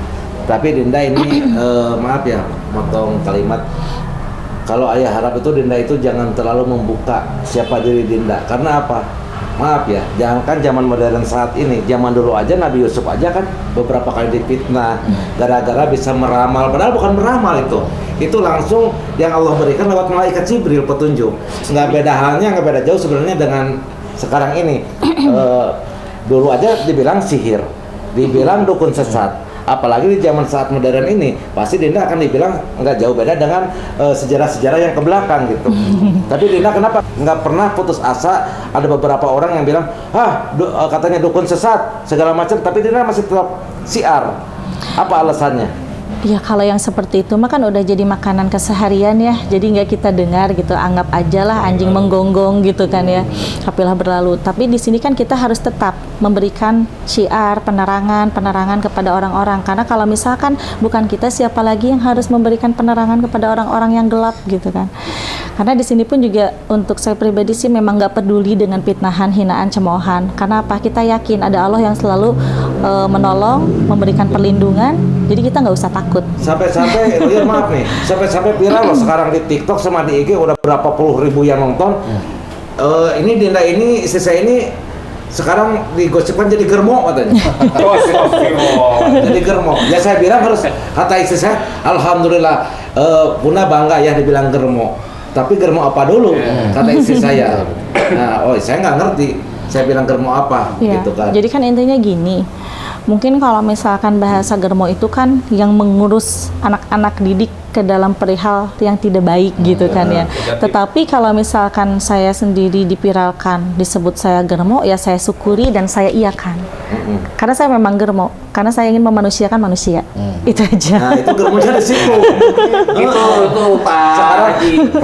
Tapi Dinda ini maaf ya, motong kalimat. Kalau ayah harap itu Dinda itu jangan terlalu membuka siapa diri Dinda. Karena apa? Maaf ya, jangankan zaman modern saat ini, zaman dulu aja Nabi Yusuf aja kan beberapa kali difitnah gara-gara bisa meramal, padahal bukan meramal itu langsung yang Allah berikan lewat malaikat Jibril petunjuk. Nggak beda halnya, nggak beda jauh sebenarnya dengan sekarang ini. Dulu aja dibilang sihir, dibilang dukun sesat. Apalagi di zaman saat modern ini, pasti Dinda akan dibilang nggak jauh beda dengan sejarah-sejarah yang ke belakang gitu. Tapi Dinda kenapa nggak pernah putus asa? Ada beberapa orang yang bilang, katanya dukun sesat segala macam, tapi Dinda masih tetap siar. Apa alasannya? Ya kalau yang seperti itu mah kan udah jadi makanan keseharian ya, jadi nggak kita dengar gitu, anggap aja lah anjing menggonggong gitu kan ya, kapilah berlalu. Tapi di sini kan kita harus tetap memberikan syiar, penerangan kepada orang-orang, karena kalau misalkan bukan kita, siapa lagi yang harus memberikan penerangan kepada orang-orang yang gelap gitu kan. Karena di sini pun juga untuk saya pribadi sih memang nggak peduli dengan fitnahan, hinaan, cemoohan. Karena apa? Kita yakin ada Allah yang selalu menolong, memberikan perlindungan. Jadi kita nggak usah takut. Sampai-sampai, ya maaf nih, sampai-sampai viral loh sekarang di TikTok sama di IG udah berapa puluh ribu yang nonton. Ini Dinda ini, istri saya ini sekarang digosipkan jadi germo katanya. Jadi germo. Ya saya bilang harus, kata istri saya, alhamdulillah, Bunda bangga ya dibilang germo. Tapi germo apa dulu? Kata istri saya. Nah, saya nggak ngerti. Saya bilang germo apa, gitu kan. Jadi kan intinya gini, mungkin kalau misalkan bahasa germo itu kan yang mengurus anak-anak didik ke dalam perihal yang tidak baik gitu kan ya. Tetapi kalau misalkan saya sendiri dipiralkan disebut saya germo, ya saya syukuri dan saya iakan. Karena saya memang germo, karena saya ingin memanusiakan manusia. Itu aja. Nah, itu germonya di situ. Itu Pak. Sekarang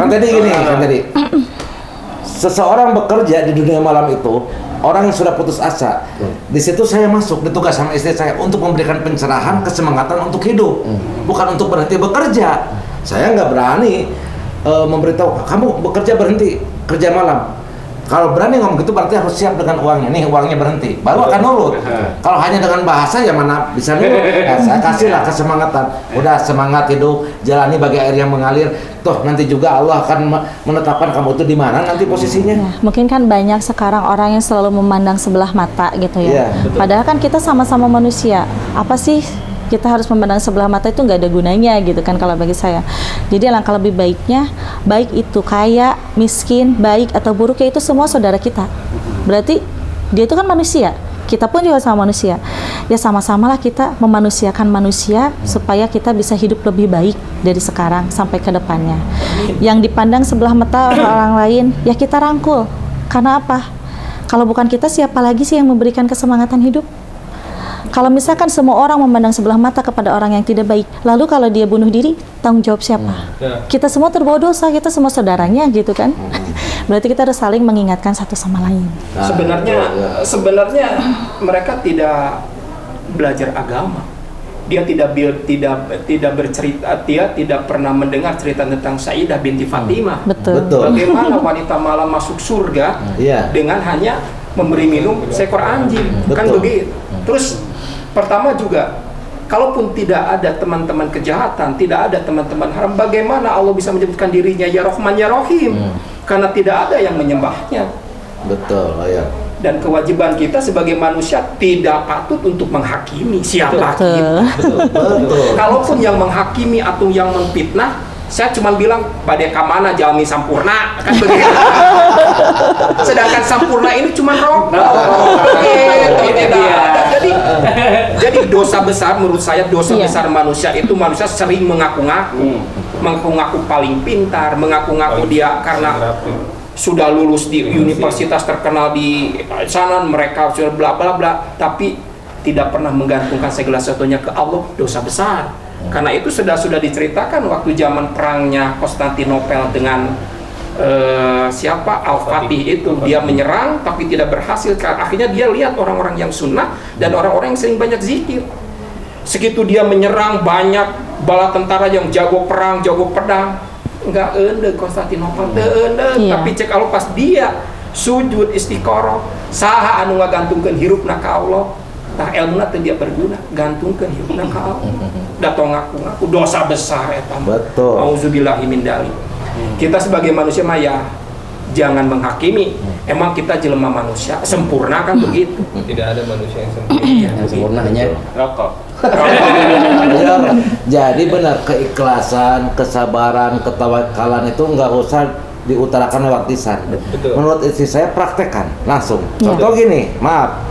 kan tadi seseorang bekerja di dunia malam itu, orang yang sudah putus asa. Di situ saya masuk, ditugas sama istri saya untuk memberikan pencerahan, kesemangatan untuk hidup, bukan untuk berhenti bekerja. Saya nggak berani memberitahu kamu bekerja berhenti kerja malam. Kalau berani ngomong gitu berarti harus siap dengan uangnya. Nih uangnya berhenti, baru akan nurut. Kalau hanya dengan bahasa ya mana bisa nurut. Nah, saya kasihlah kesemangatan. Udah semangat hidup, jalani bagai air yang mengalir. Toh nanti juga Allah akan menetapkan kamu itu di mana nanti posisinya. Ya, mungkin kan banyak sekarang orang yang selalu memandang sebelah mata gitu ya. Padahal kan kita sama-sama manusia. Apa sih kita harus memandang sebelah mata, itu nggak ada gunanya gitu kan kalau bagi saya. Jadi alangkah lebih baiknya, baik itu kaya, miskin, baik atau buruk, ya itu semua saudara kita. Berarti dia itu kan manusia, kita pun juga sama manusia. Ya sama-samalah kita memanusiakan manusia supaya kita bisa hidup lebih baik dari sekarang sampai ke depannya. Yang dipandang sebelah mata orang lain, ya kita rangkul. Karena apa? Kalau bukan kita, siapa lagi sih yang memberikan kesemangatan hidup? Kalau misalkan semua orang memandang sebelah mata kepada orang yang tidak baik, lalu kalau dia bunuh diri, tanggung jawab siapa? Kita semua terbawa dosa, kita semua saudaranya gitu kan. Berarti kita harus saling mengingatkan satu sama lain. Sebenarnya mereka tidak belajar agama. Dia tidak bercerita, dia tidak pernah mendengar cerita tentang Sayyidah binti Fatimah. Betul. Bagaimana wanita malam masuk surga dengan hanya memberi minum seekor anjing. Kan begitu. Terus pertama juga, kalaupun tidak ada teman-teman kejahatan, tidak ada teman-teman haram, bagaimana Allah bisa menyebutkan dirinya ya Rahman ya Rahim? Karena tidak ada yang menyembahnya. Betul, ya. Dan kewajiban kita sebagai manusia tidak patut untuk menghakimi siapa kita. Betul. Kalaupun yang menghakimi atau yang memfitnah, saya cuma bilang pada kamana jalmi sampurna, kan begitu. Sedangkan sampurna ini cuma rokok. Jadi dosa besar menurut saya, dosa besar manusia itu manusia sering mengaku-ngaku paling pintar, mengaku-ngaku dia karena sudah lulus di universitas terkenal di sana, mereka sudah bla bla bla, tapi tidak pernah menggantungkan segala sesuatunya ke Allah, dosa besar. Karena itu sudah diceritakan waktu zaman perangnya Konstantinopel dengan siapa Al-Fatih itu, dia menyerang tapi tidak berhasil. Akhirnya dia lihat orang-orang yang sunnah dan orang-orang yang sering banyak zikir. Segitu dia menyerang, banyak bala tentara yang jago perang, jago pedang, enggak ende Konstantinopel, tapi cek kalau pas dia sujud istiqoroh, saha anu ngagantungkeun hirupna ka Allah, tah ilmuna teh dia berguna, gantungkeun hirupna ka Allah. Datang ngaku dosa besar eta. Betul. Auzubillahi min dzalik. Kita sebagai manusia maya jangan menghakimi. Emang kita jelema manusia sempurna kan begitu? Tidak ada manusia yang sempurna. Yang sempurna hanya Rokok. Benar. Jadi benar, keikhlasan, kesabaran, ketawakalan itu nggak usah diutarakan lewat lisan. Betul. Menurut istri saya praktekkan langsung. Contoh gini, maaf,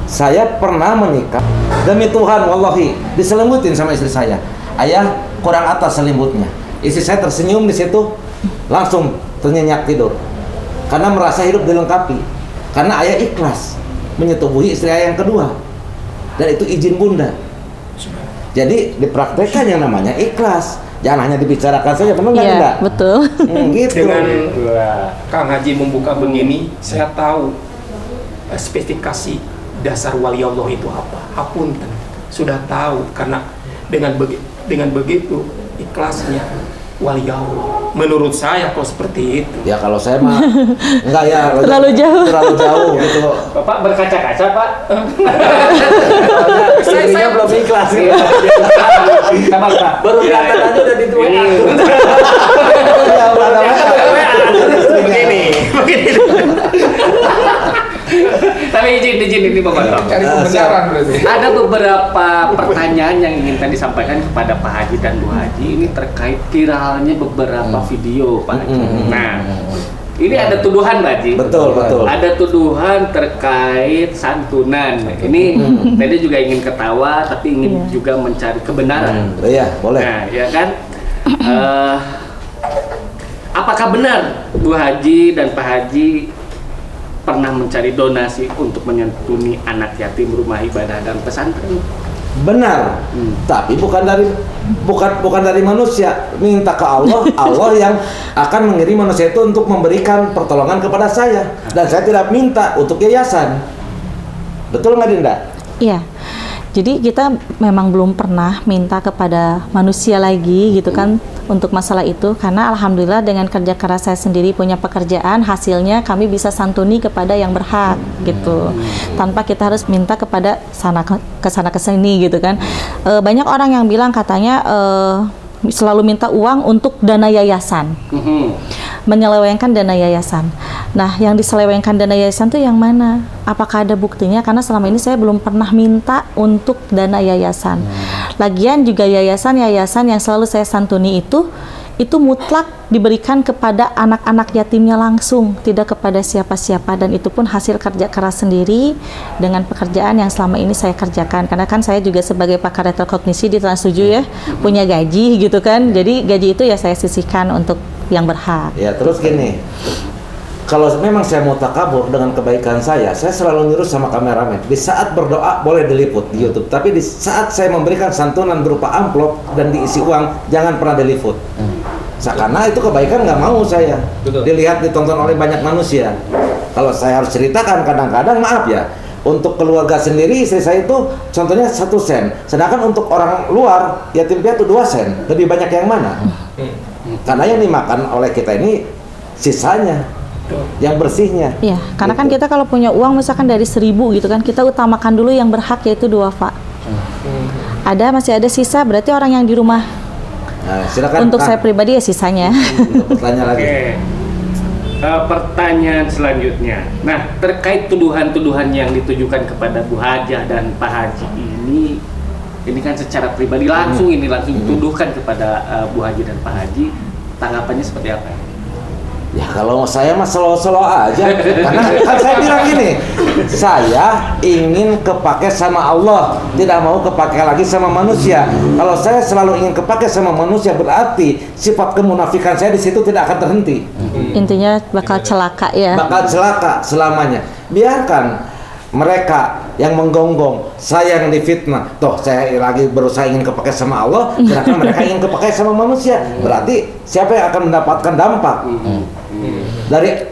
saya pernah menikah demi Tuhan, wallahi diselimutin sama istri saya. Ayah kurang atas selimutnya. Istri saya tersenyum di situ, langsung ternyenyak tidur. Karena merasa hidup dilengkapi. Karena ayah ikhlas menyetubuhi istri ayah yang kedua. Dan itu izin bunda. Jadi dipraktekkan yang namanya ikhlas. Jangan hanya dibicarakan saja, benar nggak? Iya, betul. Gitu. Dengan Kang Haji membuka begini, saya tahu spesifikasi dasar wali Allah itu apa. Hapunten, sudah tahu karena dengan begitu ikhlasnya wali Allah. Menurut saya kok seperti itu. Ya kalau saya mah enggak ya. Terlalu jauh. Terlalu jauh gitu. Bapak berkaca-kaca, Pak. Saya belum ikhlas. Sama, Pak. Baru kelihatan aja udah dituai. Begini. Tapi izin ini Bapak. Cari pembenaran berarti. Ada beberapa pertanyaan yang ingin tadi sampaikan kepada Pak Haji dan Bu Haji ini terkait viralnya beberapa video Pak Haji. Nah, ini ada tuduhan Pak Haji. Betul. Ada tuduhan terkait santunan. Ini tadi juga ingin ketawa tapi ingin juga mencari kebenaran. Iya, boleh. Nah, ya kan? Apakah benar Bu Haji dan Pak Haji pernah mencari donasi untuk menyantuni anak yatim rumah ibadah dan pesantren? Benar. Tapi bukan dari manusia. Minta ke Allah, Allah yang akan mengirim manusia itu untuk memberikan pertolongan kepada saya. Dan saya tidak minta untuk yayasan. Betul nggak Dinda? Iya. Jadi kita memang belum pernah minta kepada manusia lagi gitu kan untuk masalah itu, karena alhamdulillah dengan kerja keras saya sendiri punya pekerjaan, hasilnya kami bisa santuni kepada yang berhak gitu, tanpa kita harus minta kepada sana ke sini gitu kan. Banyak orang yang bilang katanya selalu minta uang untuk dana yayasan, menyelewengkan dana yayasan. Nah, yang diselewengkan dana yayasan itu yang mana? Apakah ada buktinya? Karena selama ini saya belum pernah minta untuk dana yayasan. Lagian juga yayasan yang selalu saya santuni itu mutlak diberikan kepada anak-anak yatimnya langsung, tidak kepada siapa-siapa, dan itu pun hasil kerja keras sendiri dengan pekerjaan yang selama ini saya kerjakan. Karena kan saya juga sebagai pakar retrokognisi di Trans 7 ya, punya gaji gitu kan. Jadi gaji itu ya saya sisihkan untuk yang berhak. Ya, terus gini. Kalau memang saya mau takabur dengan kebaikan saya selalu nyuruh sama kameramen. Di saat berdoa boleh diliput di YouTube, tapi di saat saya memberikan santunan berupa amplop dan diisi uang, jangan pernah diliput. Karena itu kebaikan nggak mau saya. Betul. Dilihat, ditonton oleh banyak manusia. Kalau saya harus ceritakan, kadang-kadang maaf ya, untuk keluarga sendiri istri saya itu contohnya 1 sen, sedangkan untuk orang luar yatim piatu 2 sen. Lebih banyak yang mana? Karena yang dimakan oleh kita ini sisanya, yang bersihnya. Iya, karena kan kita kalau punya uang misalkan dari 1.000 gitu kan, kita utamakan dulu yang berhak yaitu 2 Pak. Masih ada sisa, berarti orang yang di rumah. Nah, silakan. Untuk saya pribadi ya sisanya. Pertanyaan lagi. Oke. Pertanyaan selanjutnya. Nah, terkait tuduhan-tuduhan yang ditujukan kepada Bu Hajah dan Pak Haji ini kan secara pribadi langsung dituduhkan kepada Bu Haji dan Pak Haji. Tanggapannya seperti apa? Ya kalau saya mah slow aja, karena kan saya bilang gini, Saya ingin kepake sama Allah, tidak mau kepake lagi sama manusia. Kalau saya selalu ingin kepake sama manusia, berarti sifat kemunafikan saya di situ tidak akan terhenti. Intinya bakal celaka ya. Bakal celaka selamanya. Biarkan mereka yang menggonggong, saya yang difitnah. Toh saya lagi berusaha ingin kepake sama Allah, sedangkan mereka ingin kepake sama manusia. Berarti siapa yang akan mendapatkan dampak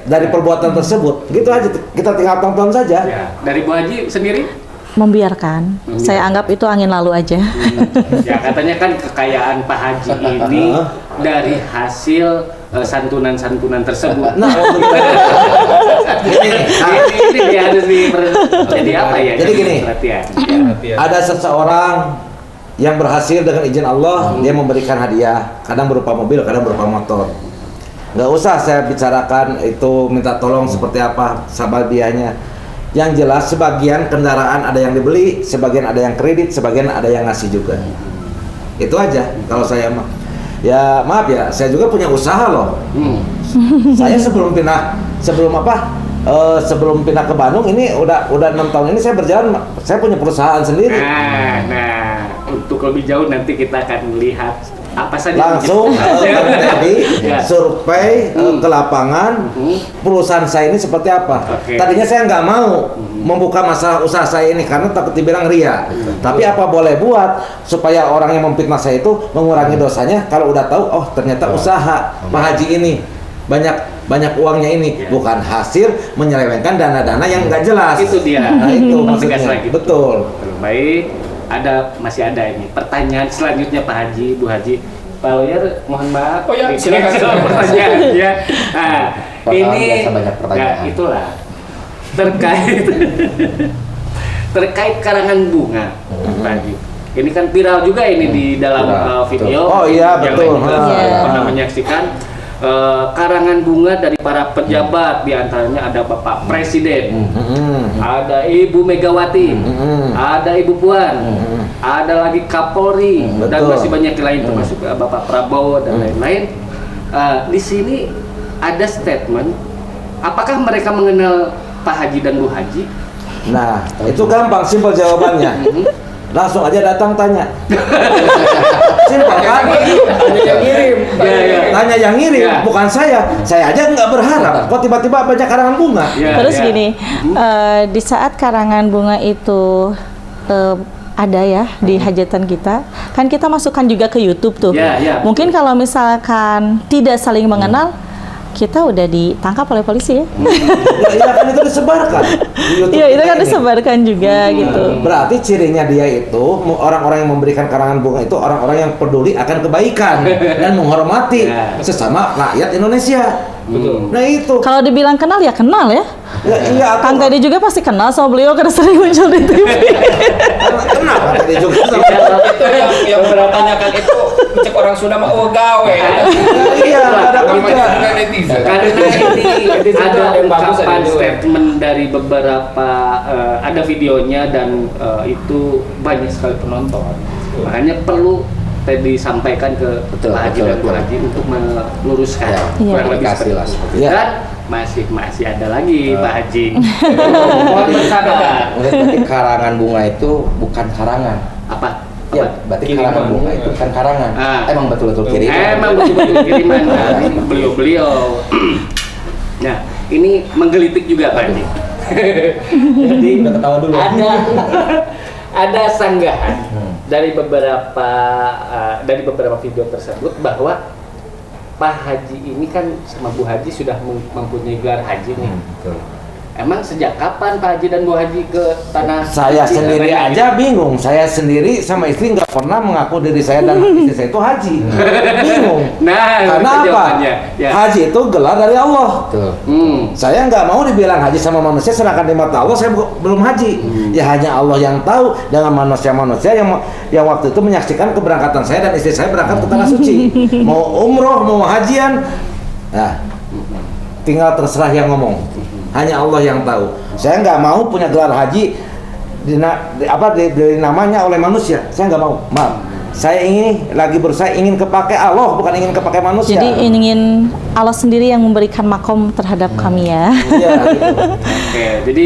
dari perbuatan tersebut? Gitu aja, kita tinggal tonton saja. Ya. Dari Bu Haji sendiri? Membiarkan. Saya anggap itu angin lalu aja. Ya katanya kan kekayaan Pak Haji ini dari hasil santunan-santunan tersebut. Nah, ini dia harus jadi apa ya? Jadi gini. Perhatian. ada seseorang yang berhasil dengan izin Allah, dia memberikan hadiah, kadang berupa mobil, kadang berupa motor. Nggak usah saya bicarakan itu minta tolong seperti apa sababiahnya. Yang jelas sebagian kendaraan ada yang dibeli, sebagian ada yang kredit, sebagian ada yang ngasih juga. Itu aja kalau saya mah. Ya maaf ya, saya juga punya usaha loh. Saya sebelum pindah ke Bandung ini udah 6 tahun ini saya berjalan, saya punya perusahaan sendiri. Nah, untuk lebih jauh nanti kita akan melihat apa saja Langsung tadi Ya. survei ke lapangan perusahaan saya ini seperti apa. Oke. Tadinya saya nggak mau membuka masalah usaha saya ini karena takut dibilang ria. Tapi apa boleh buat supaya orang yang memfitnah saya itu mengurangi dosanya kalau udah tahu oh ternyata usaha Pak Haji ini banyak uangnya ini, bukan hasil menyelewengkan dana-dana yang nggak jelas. Itu dia. Nah itu Tegas maksudnya. lagi. Betul. Baik, masih ada ini pertanyaan selanjutnya Pak Haji, Bu Haji. Pak Lawyer, mohon maaf. Oh ya, silakan. Pertanyaan ya. Nah, Pak ini biasa banyak pertanyaan. ya, itulah terkait karangan bunga, Pak Haji. Ini kan viral juga ini di dalam video. Oh iya, yang betul. lain juga Iya. pernah menyaksikan karangan bunga dari para pejabat, diantaranya ada Bapak Presiden, ada Ibu Megawati, ada Ibu Puan, ada lagi Kapolri, dan Betul. masih banyak lain termasuk Bapak Prabowo dan lain-lain. Di sini ada statement, apakah mereka mengenal Pak Haji dan Bu Haji? Nah, itu gampang, simpel jawabannya. Langsung aja datang tanya. Simpel kan? Ada yang ngirim. Tanya yang ngirim, Ya. bukan saya. Saya aja nggak berharap. Kok tiba-tiba banyak karangan bunga? Ya, Terus ya. gini, di saat karangan bunga itu ada ya di hajatan kita, kan kita masukkan juga ke YouTube tuh. Ya, ya. Mungkin kalau misalkan tidak saling mengenal, kita udah ditangkap oleh polisi ya. Iya kan itu disebarkan. Di YouTube Iya, itu kita kan ini. disebarkan juga gitu. Berarti cirinya dia itu orang-orang yang memberikan karangan bunga itu orang-orang yang peduli akan kebaikan dan menghormati Ya. sesama rakyat Indonesia. Betul. Nah itu. Kalau dibilang kenal ya kenal ya. Ya, iya. Kang Teddy juga pasti kenal sama beliau karena sering muncul di TV. Kenapa tadi juga sama? Itu yang bertanyakan itu cek orang Sunda mah oh gawe. Iya, ada kerja. Karena ini ada yang bagus, ungkapan ada yang statement dari beberapa ada videonya dan itu banyak sekali penonton. Makanya perlu tadi disampaikan ke Betul, Pak Haji betul, dan Bu betul. Haji untuk meluruskan Ya, Iya. kurang lebih kasih seperti lah itu. seperti itu. Dan masih ada lagi Pak Haji. Mohon bersabar. Berarti karangan bunga itu bukan karangan. Apa? Ya, Apa? berarti Kiriman. karangan bunga itu bukan karangan. Emang betul-betul kiriman. Emang betul-betul kiriman dari beliau-beliau. Nah, ini menggelitik juga Pak Haji. Jadi Udah ketawa dulu. ada sanggahan dari beberapa video tersebut bahwa Pak Haji ini kan sama Bu Haji sudah mempunyai gelar haji nih. Emang sejak kapan Pak Haji dan Bu Haji ke tanah Saya haji? sendiri Namanya aja bingung. Saya sendiri sama istri nggak pernah mengaku diri saya dan istri saya itu haji. Bingung. Nah, Karena itu apa? jawabannya. Ya. Haji itu gelar dari Allah. Betul. Saya nggak mau dibilang haji sama manusia, sedangkan di mata Allah saya belum haji. Ya hanya Allah yang tahu dengan manusia-manusia yang waktu itu menyaksikan keberangkatan saya dan istri saya berangkat ke tanah suci. Mau umroh, mau hajian, nah tinggal terserah yang ngomong. Hanya Allah yang tahu. Saya nggak mau punya gelar haji dari namanya oleh manusia. Saya nggak mau. Maaf. Saya lagi berusaha ingin kepake Allah, bukan ingin kepake manusia. Jadi ingin Allah sendiri yang memberikan makom terhadap kami ya. Iya, gitu. Oke, jadi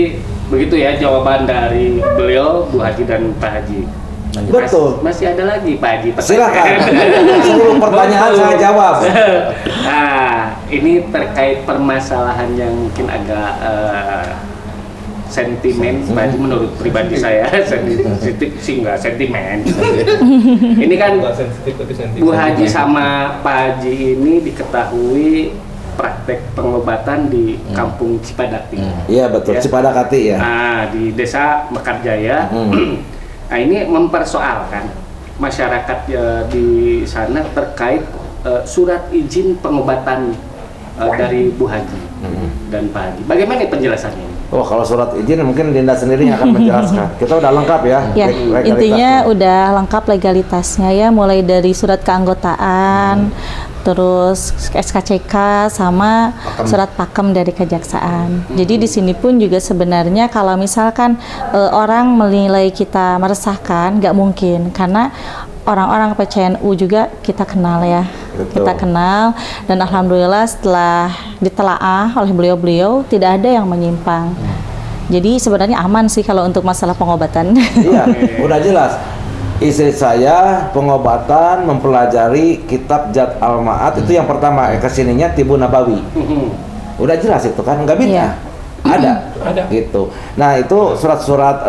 Begitu ya jawaban dari beliau, Bu Haji dan Pak Haji. Betul. Masih ada lagi Pak Haji. Silakan. Seluruh pertanyaan saya jawab. Nah, ini terkait permasalahan yang mungkin agak sentimen, Pak Haji, menurut pribadi saya sensitif sih, enggak sentimen. Ini kan Bukan sensitif tapi sentimen. Bu Haji sama Pak Haji ini diketahui praktek pengobatan di Kampung Cipadati. Iya betul, Ya. Cipadakati ya. Nah, di Desa Mekarjaya. Nah, ini mempersoalkan masyarakat di sana terkait surat izin pengobatan dari Bu Haji dan Pak Haji. Bagaimana penjelasannya? Oh, kalau surat izin mungkin Dinda sendiri yang akan menjelaskan. Kita udah lengkap ya. Ya, legalitasnya. intinya udah lengkap legalitasnya ya, mulai dari surat keanggotaan, terus SKCK sama surat pakem dari kejaksaan. Jadi di sini pun juga sebenarnya kalau misalkan orang menilai kita meresahkan, nggak mungkin, karena orang-orang PCNU juga kita kenal ya. Betul. Kita kenal, dan alhamdulillah setelah ditelaah oleh beliau-beliau tidak ada yang menyimpang. Jadi sebenarnya aman sih kalau untuk masalah pengobatan. Iya, udah jelas. Istri saya pengobatan mempelajari kitab Jad Al-Ma'ad itu yang pertama, kesininya Tibu Nabawi. Udah jelas itu kan, nggak bisa. Iya. Ada gitu. Nah itu surat-surat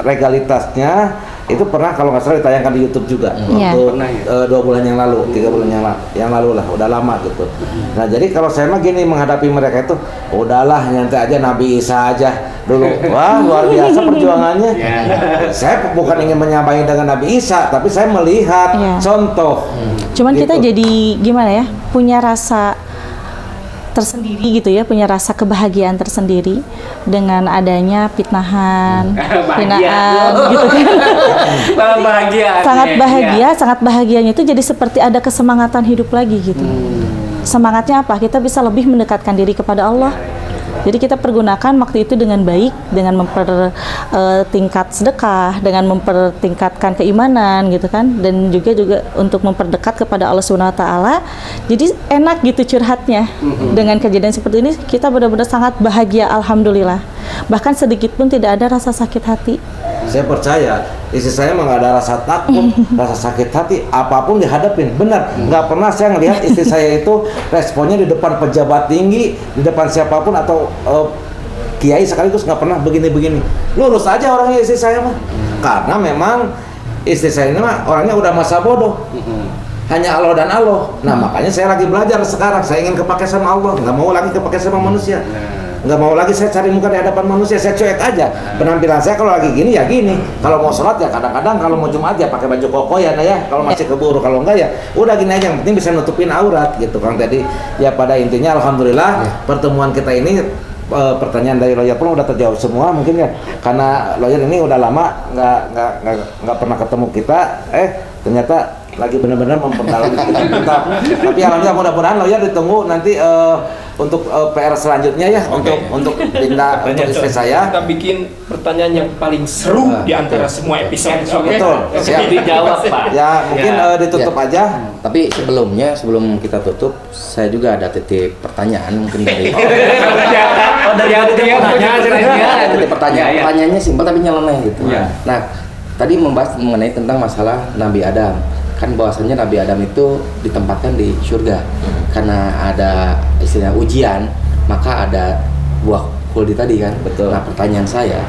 legalitasnya itu pernah kalau nggak salah ditayangkan di YouTube juga Iya. waktu Pernah ya? 2 bulan yang lalu, 3 bulan yang lalu lah, udah lama gitu. Nah jadi kalau saya mah gini menghadapi mereka itu, udahlah nyantai aja, Nabi Isa aja dulu. Wah luar biasa perjuangannya. Saya bukan ingin menyampaikan dengan Nabi Isa, tapi saya melihat Iya. contoh. Cuman kita Gitu. jadi gimana ya, punya rasa tersendiri gitu ya, punya rasa kebahagiaan tersendiri dengan adanya fitnahan, hinaan gitu kan. Bahagia. Sangat bahagia, sangat bahagianya itu jadi seperti ada kesemangatan hidup lagi gitu. Semangatnya apa? Kita bisa lebih mendekatkan diri kepada Allah. Jadi kita pergunakan waktu itu dengan baik, dengan mempertingkat sedekah, dengan mempertingkatkan keimanan gitu kan, dan juga untuk memperdekat kepada Allah Subhanahu Wa Taala. Jadi enak gitu curhatnya. Dengan kejadian seperti ini kita benar-benar sangat bahagia, alhamdulillah. Bahkan sedikit pun tidak ada rasa sakit hati. Saya percaya istri saya emang nggak ada rasa takut, rasa sakit hati, apapun dihadapin. Benar, nggak pernah saya ngelihat istri saya itu responnya di depan pejabat tinggi, di depan siapapun atau kiai sekaligus, nggak pernah begini-begini. Lurus aja orangnya istri saya mah. Karena memang istri saya ini mah orangnya udah masa bodoh. Hanya Allah dan Allah. Nah makanya saya lagi belajar sekarang. Saya ingin kepake sama Allah, nggak mau lagi kepake sama manusia. Nggak mau lagi saya cari muka di hadapan manusia, saya cuek aja. Penampilan saya kalau lagi gini ya gini. Kalau mau sholat ya kadang-kadang, kalau mau Jumat ya pakai baju koko ya, kalau masih keburu, kalau enggak ya udah gini aja. Yang penting bisa nutupin aurat gitu Kang tadi. Ya pada intinya alhamdulillah pertemuan kita ini pertanyaan dari lawyer pun udah terjawab semua mungkin ya, karena lawyer ini udah lama nggak pernah ketemu kita. Ternyata lagi benar-benar memperdalam kita. Tapi alhamdulillah mudah-mudahan lawyer ditunggu nanti untuk PR selanjutnya ya, untuk Dinda, untuk istri saya. Kita bikin pertanyaan yang paling seru di antara semua episode. Betul. Siap. Dijawab, Pak. Ya mungkin ditutup Ya. aja. Tapi sebelum kita tutup, saya juga ada titip pertanyaan mungkin dari titip pertanyaan. Pertanyaannya simpel tapi nyeleneh gitu. Ya. Nah, tadi membahas mengenai tentang masalah Nabi Adam. Kan bahwasannya Nabi Adam itu ditempatkan di surga karena ada istilah ujian, maka ada buah khuldi tadi kan. Betul. Nah, pertanyaan saya,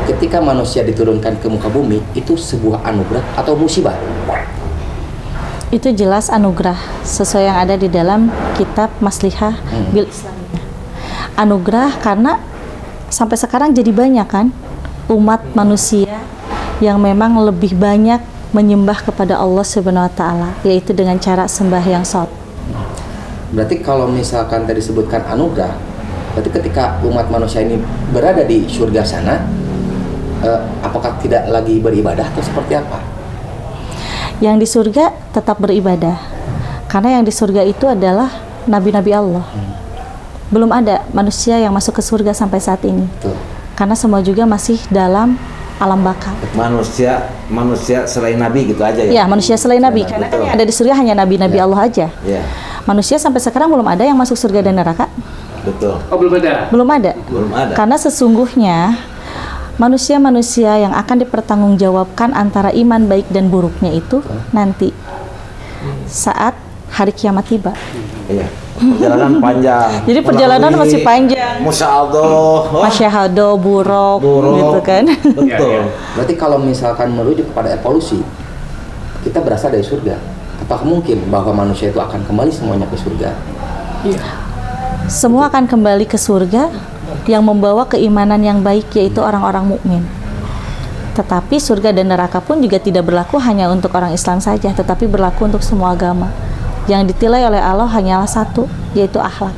ketika manusia diturunkan ke muka bumi, itu sebuah anugerah atau musibah? Itu jelas anugerah sesuai yang ada di dalam kitab Maslihah Bil Islamiyah. Anugerah karena sampai sekarang jadi banyak kan umat manusia yang memang lebih banyak menyembah kepada Allah Subhanahu Wa Taala, yaitu dengan cara sembahyang sholat. Berarti kalau misalkan tadi disebutkan anugerah, berarti ketika umat manusia ini berada di surga sana, apakah tidak lagi beribadah atau seperti apa? Yang di surga tetap beribadah, karena yang di surga itu adalah nabi-nabi Allah. Belum ada manusia yang masuk ke surga sampai saat ini, Tuh. karena semua juga masih dalam alam baka. Manusia selain Nabi gitu aja ya. Ya, manusia selain nabi, karena kan yang ada di surga hanya nabi-nabi Allah aja. Iya, Manusia sampai sekarang belum ada yang masuk surga dan neraka. betul. Oh, belum ada. Belum ada. Belum ada. Karena sesungguhnya manusia-manusia yang akan dipertanggungjawabkan antara iman baik dan buruknya itu nanti saat hari kiamat tiba. Iya. Perjalanan panjang. Jadi perjalanan masih panjang. Musyahadoh. Masyahado, buruk, gitu kan. Betul. Berarti kalau misalkan merujuk kepada evolusi, kita berasal dari surga. Apakah mungkin bahwa manusia itu akan kembali semuanya ke surga? Semua akan kembali ke surga yang membawa keimanan yang baik, yaitu orang-orang mukmin. Tetapi surga dan neraka pun juga tidak berlaku hanya untuk orang Islam saja, tetapi berlaku untuk semua agama. Yang ditilai oleh Allah hanyalah satu, yaitu akhlak.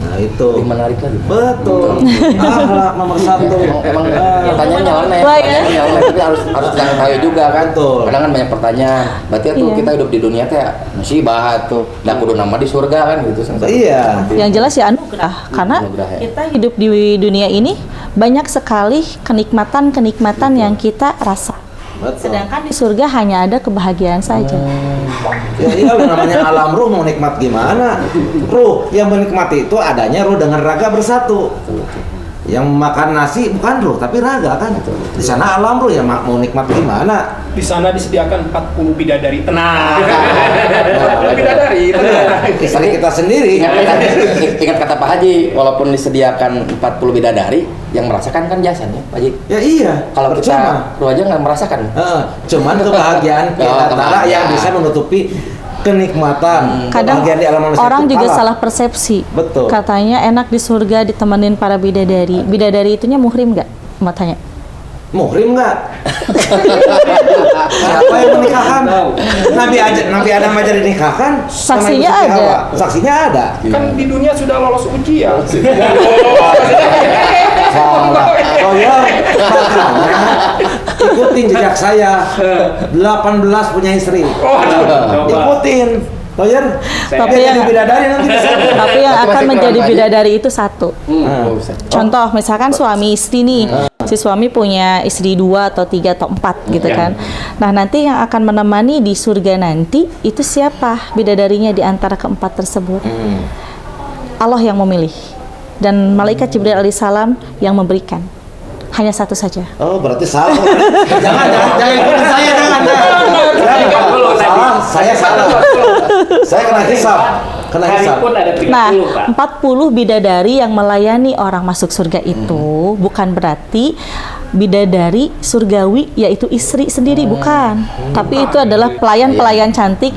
Nah itu Lebih menarik lagi. betul. Akhlak nomor satu. Emang pertanyaannya nyeleneh, pertanyaannya nyeleneh, tapi harus kita tahu juga kan. Betul. Kadang kan banyak pertanyaan. Berarti tuh Iya. kita hidup di dunia teh musibah tuh. Dah kudu nama di surga kan gitu. Iya. Yang jelas ya anugerah, karena Anugerah, ya. kita hidup di dunia ini banyak sekali kenikmatan-kenikmatan yang kita rasa. Betul. Sedangkan di surga hanya ada kebahagiaan saja. Ya iya namanya alam ruh mau nikmat gimana? Ruh yang menikmati itu adanya ruh dengan raga bersatu. Yang makan nasi bukan ruh tapi raga kan. Di sana alam ruh ya mau nikmat gimana? Di sana disediakan 40 bidadari tenang. Nah, Bidadari tenang. istri kita sendiri. Ingat kata Pak Haji, walaupun disediakan 40 bidadari, yang merasakan kan jasanya, Pak Haji. Ya iya. Kalau percuma. kita lu aja nggak merasakan. Cuman kebahagiaan kita kebahagiaan. yang bisa menutupi kenikmatan. Kadang kebahagiaan di alam manusia orang itu juga kalah. salah persepsi. Betul. Katanya enak di surga ditemenin para bidadari. Bidadari itunya muhrim nggak? Mau tanya. Muhrim nggak? Siapa yang menikahkan? Nabi Adam aja dinikahkan. sama Saksinya Ibu Siti ada. Hawa. Saksinya ada. Kan di dunia sudah lolos ujian. Salah. Oh ya, makanya ikutin jejak saya. 18 punya istri. Ikutin. Lawyer, Tapi yang- bidadari nanti bisa. Tapi yang Itu akan masih menjadi kurang, Pak Haji. bidadari itu satu. Oh, bisa. Contoh, misalkan suami istri nih, si suami punya istri 2 atau 3 atau 4 gitu kan. Nah nanti yang akan menemani di surga nanti itu siapa bidadarinya di antara keempat tersebut? Allah yang memilih dan malaikat Jibril alaihissalam yang memberikan. Hanya satu saja. Oh, berarti salah. jangan ikutin saya, jangan. Salah, saya salah. Saya kena hisab. Kena Hari hisab. pun ada 30, Nah, Pak. 40 bidadari yang melayani orang masuk surga itu bukan berarti bidadari surgawi yaitu istri sendiri, bukan. Tapi itu adalah pelayan-pelayan cantik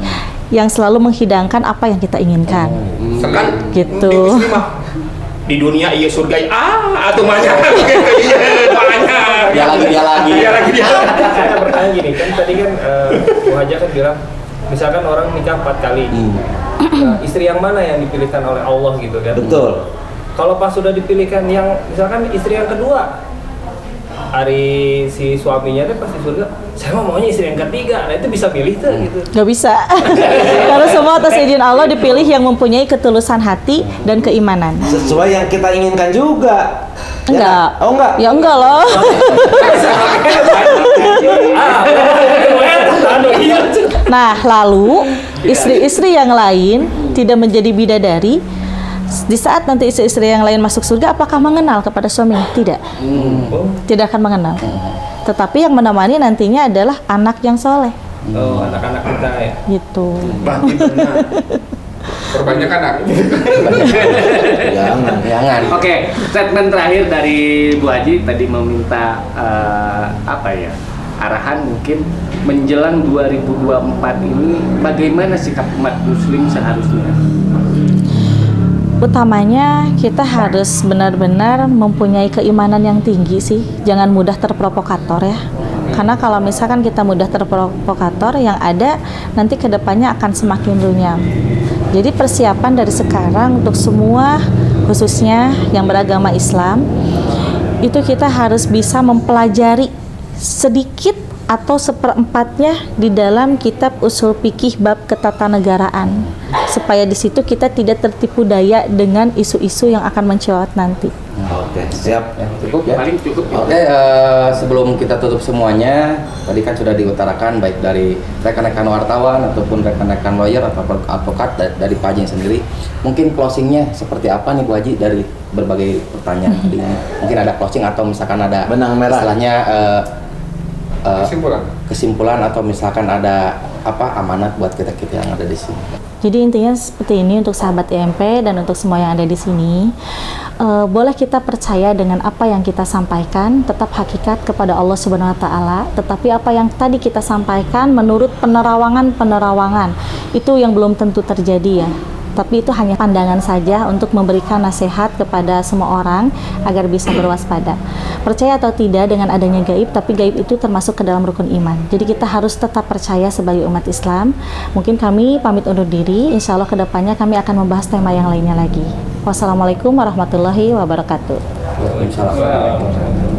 yang selalu menghidangkan apa yang kita inginkan. Sekan Gitu. di muslimah. Di dunia iya surga atuh banyak. Iya banyak. Dia lagi. Dia lagi. Saya bertanya gini kan tadi kan Bu Haja kan bilang misalkan orang nikah 4 kali. Nah, istri yang mana yang dipilihkan oleh Allah gitu kan? Betul. Kalau pas sudah dipilihkan yang misalkan istri yang kedua, hari si suaminya tuh pasti surga, saya maunya istri yang ketiga. Nah itu bisa pilih tuh gitu. Gak bisa. Karena semua atas izin Allah dipilih yang mempunyai ketulusan hati dan keimanan. Sesuai yang kita inginkan juga. Enggak. Ya, oh enggak. Ya enggak loh. Nah, lalu istri-istri yang lain tidak menjadi bidadari. Di saat nanti istri-istri yang lain masuk surga, apakah mengenal kepada suaminya? Tidak. Tidak akan mengenal. Tetapi yang menemani nantinya adalah anak yang soleh. Oh, anak-anak kita ya. Gitu. Berarti benar. Perbanyak anak. Jangan. Oke, statement terakhir dari Bu Haji tadi meminta apa ya, arahan mungkin menjelang 2024 ini bagaimana sikap umat muslim seharusnya? Utamanya kita harus benar-benar mempunyai keimanan yang tinggi sih. Jangan mudah terprovokator ya. Karena kalau misalkan kita mudah terprovokator, yang ada nanti kedepannya akan semakin runyam. Jadi persiapan dari sekarang untuk semua, khususnya yang beragama Islam, itu kita harus bisa mempelajari sedikit atau seperempatnya di dalam kitab usul fikih bab ketatanegaraan, supaya di situ kita tidak tertipu daya dengan isu-isu yang akan mencuat nanti. Oke, siap. Ya, cukup ya. Paling cukup. Oke, sebelum kita tutup semuanya, tadi kan sudah diutarakan baik dari rekan-rekan wartawan ataupun rekan-rekan lawyer atau advokat dari Pak Haji sendiri. Mungkin closingnya seperti apa nih Bu Haji dari berbagai pertanyaan tadi? Mungkin ada closing atau misalkan ada Benang merah. istilahnya Kesimpulan. kesimpulan atau misalkan ada apa amanat buat kita-kita yang ada di sini. Jadi intinya seperti ini untuk sahabat IMP dan untuk semua yang ada di sini, boleh kita percaya dengan apa yang kita sampaikan, tetap hakikat kepada Allah Subhanahu Wa Taala. Tetapi apa yang tadi kita sampaikan menurut penerawangan itu yang belum tentu terjadi ya. Tapi itu hanya pandangan saja untuk memberikan nasihat kepada semua orang agar bisa berwaspada. Percaya atau tidak dengan adanya gaib, tapi gaib itu termasuk ke dalam rukun iman. Jadi kita harus tetap percaya sebagai umat Islam. Mungkin kami pamit undur diri, insya Allah kedepannya kami akan membahas tema yang lainnya lagi. Wassalamualaikum warahmatullahi wabarakatuh. Waalaikumsalam.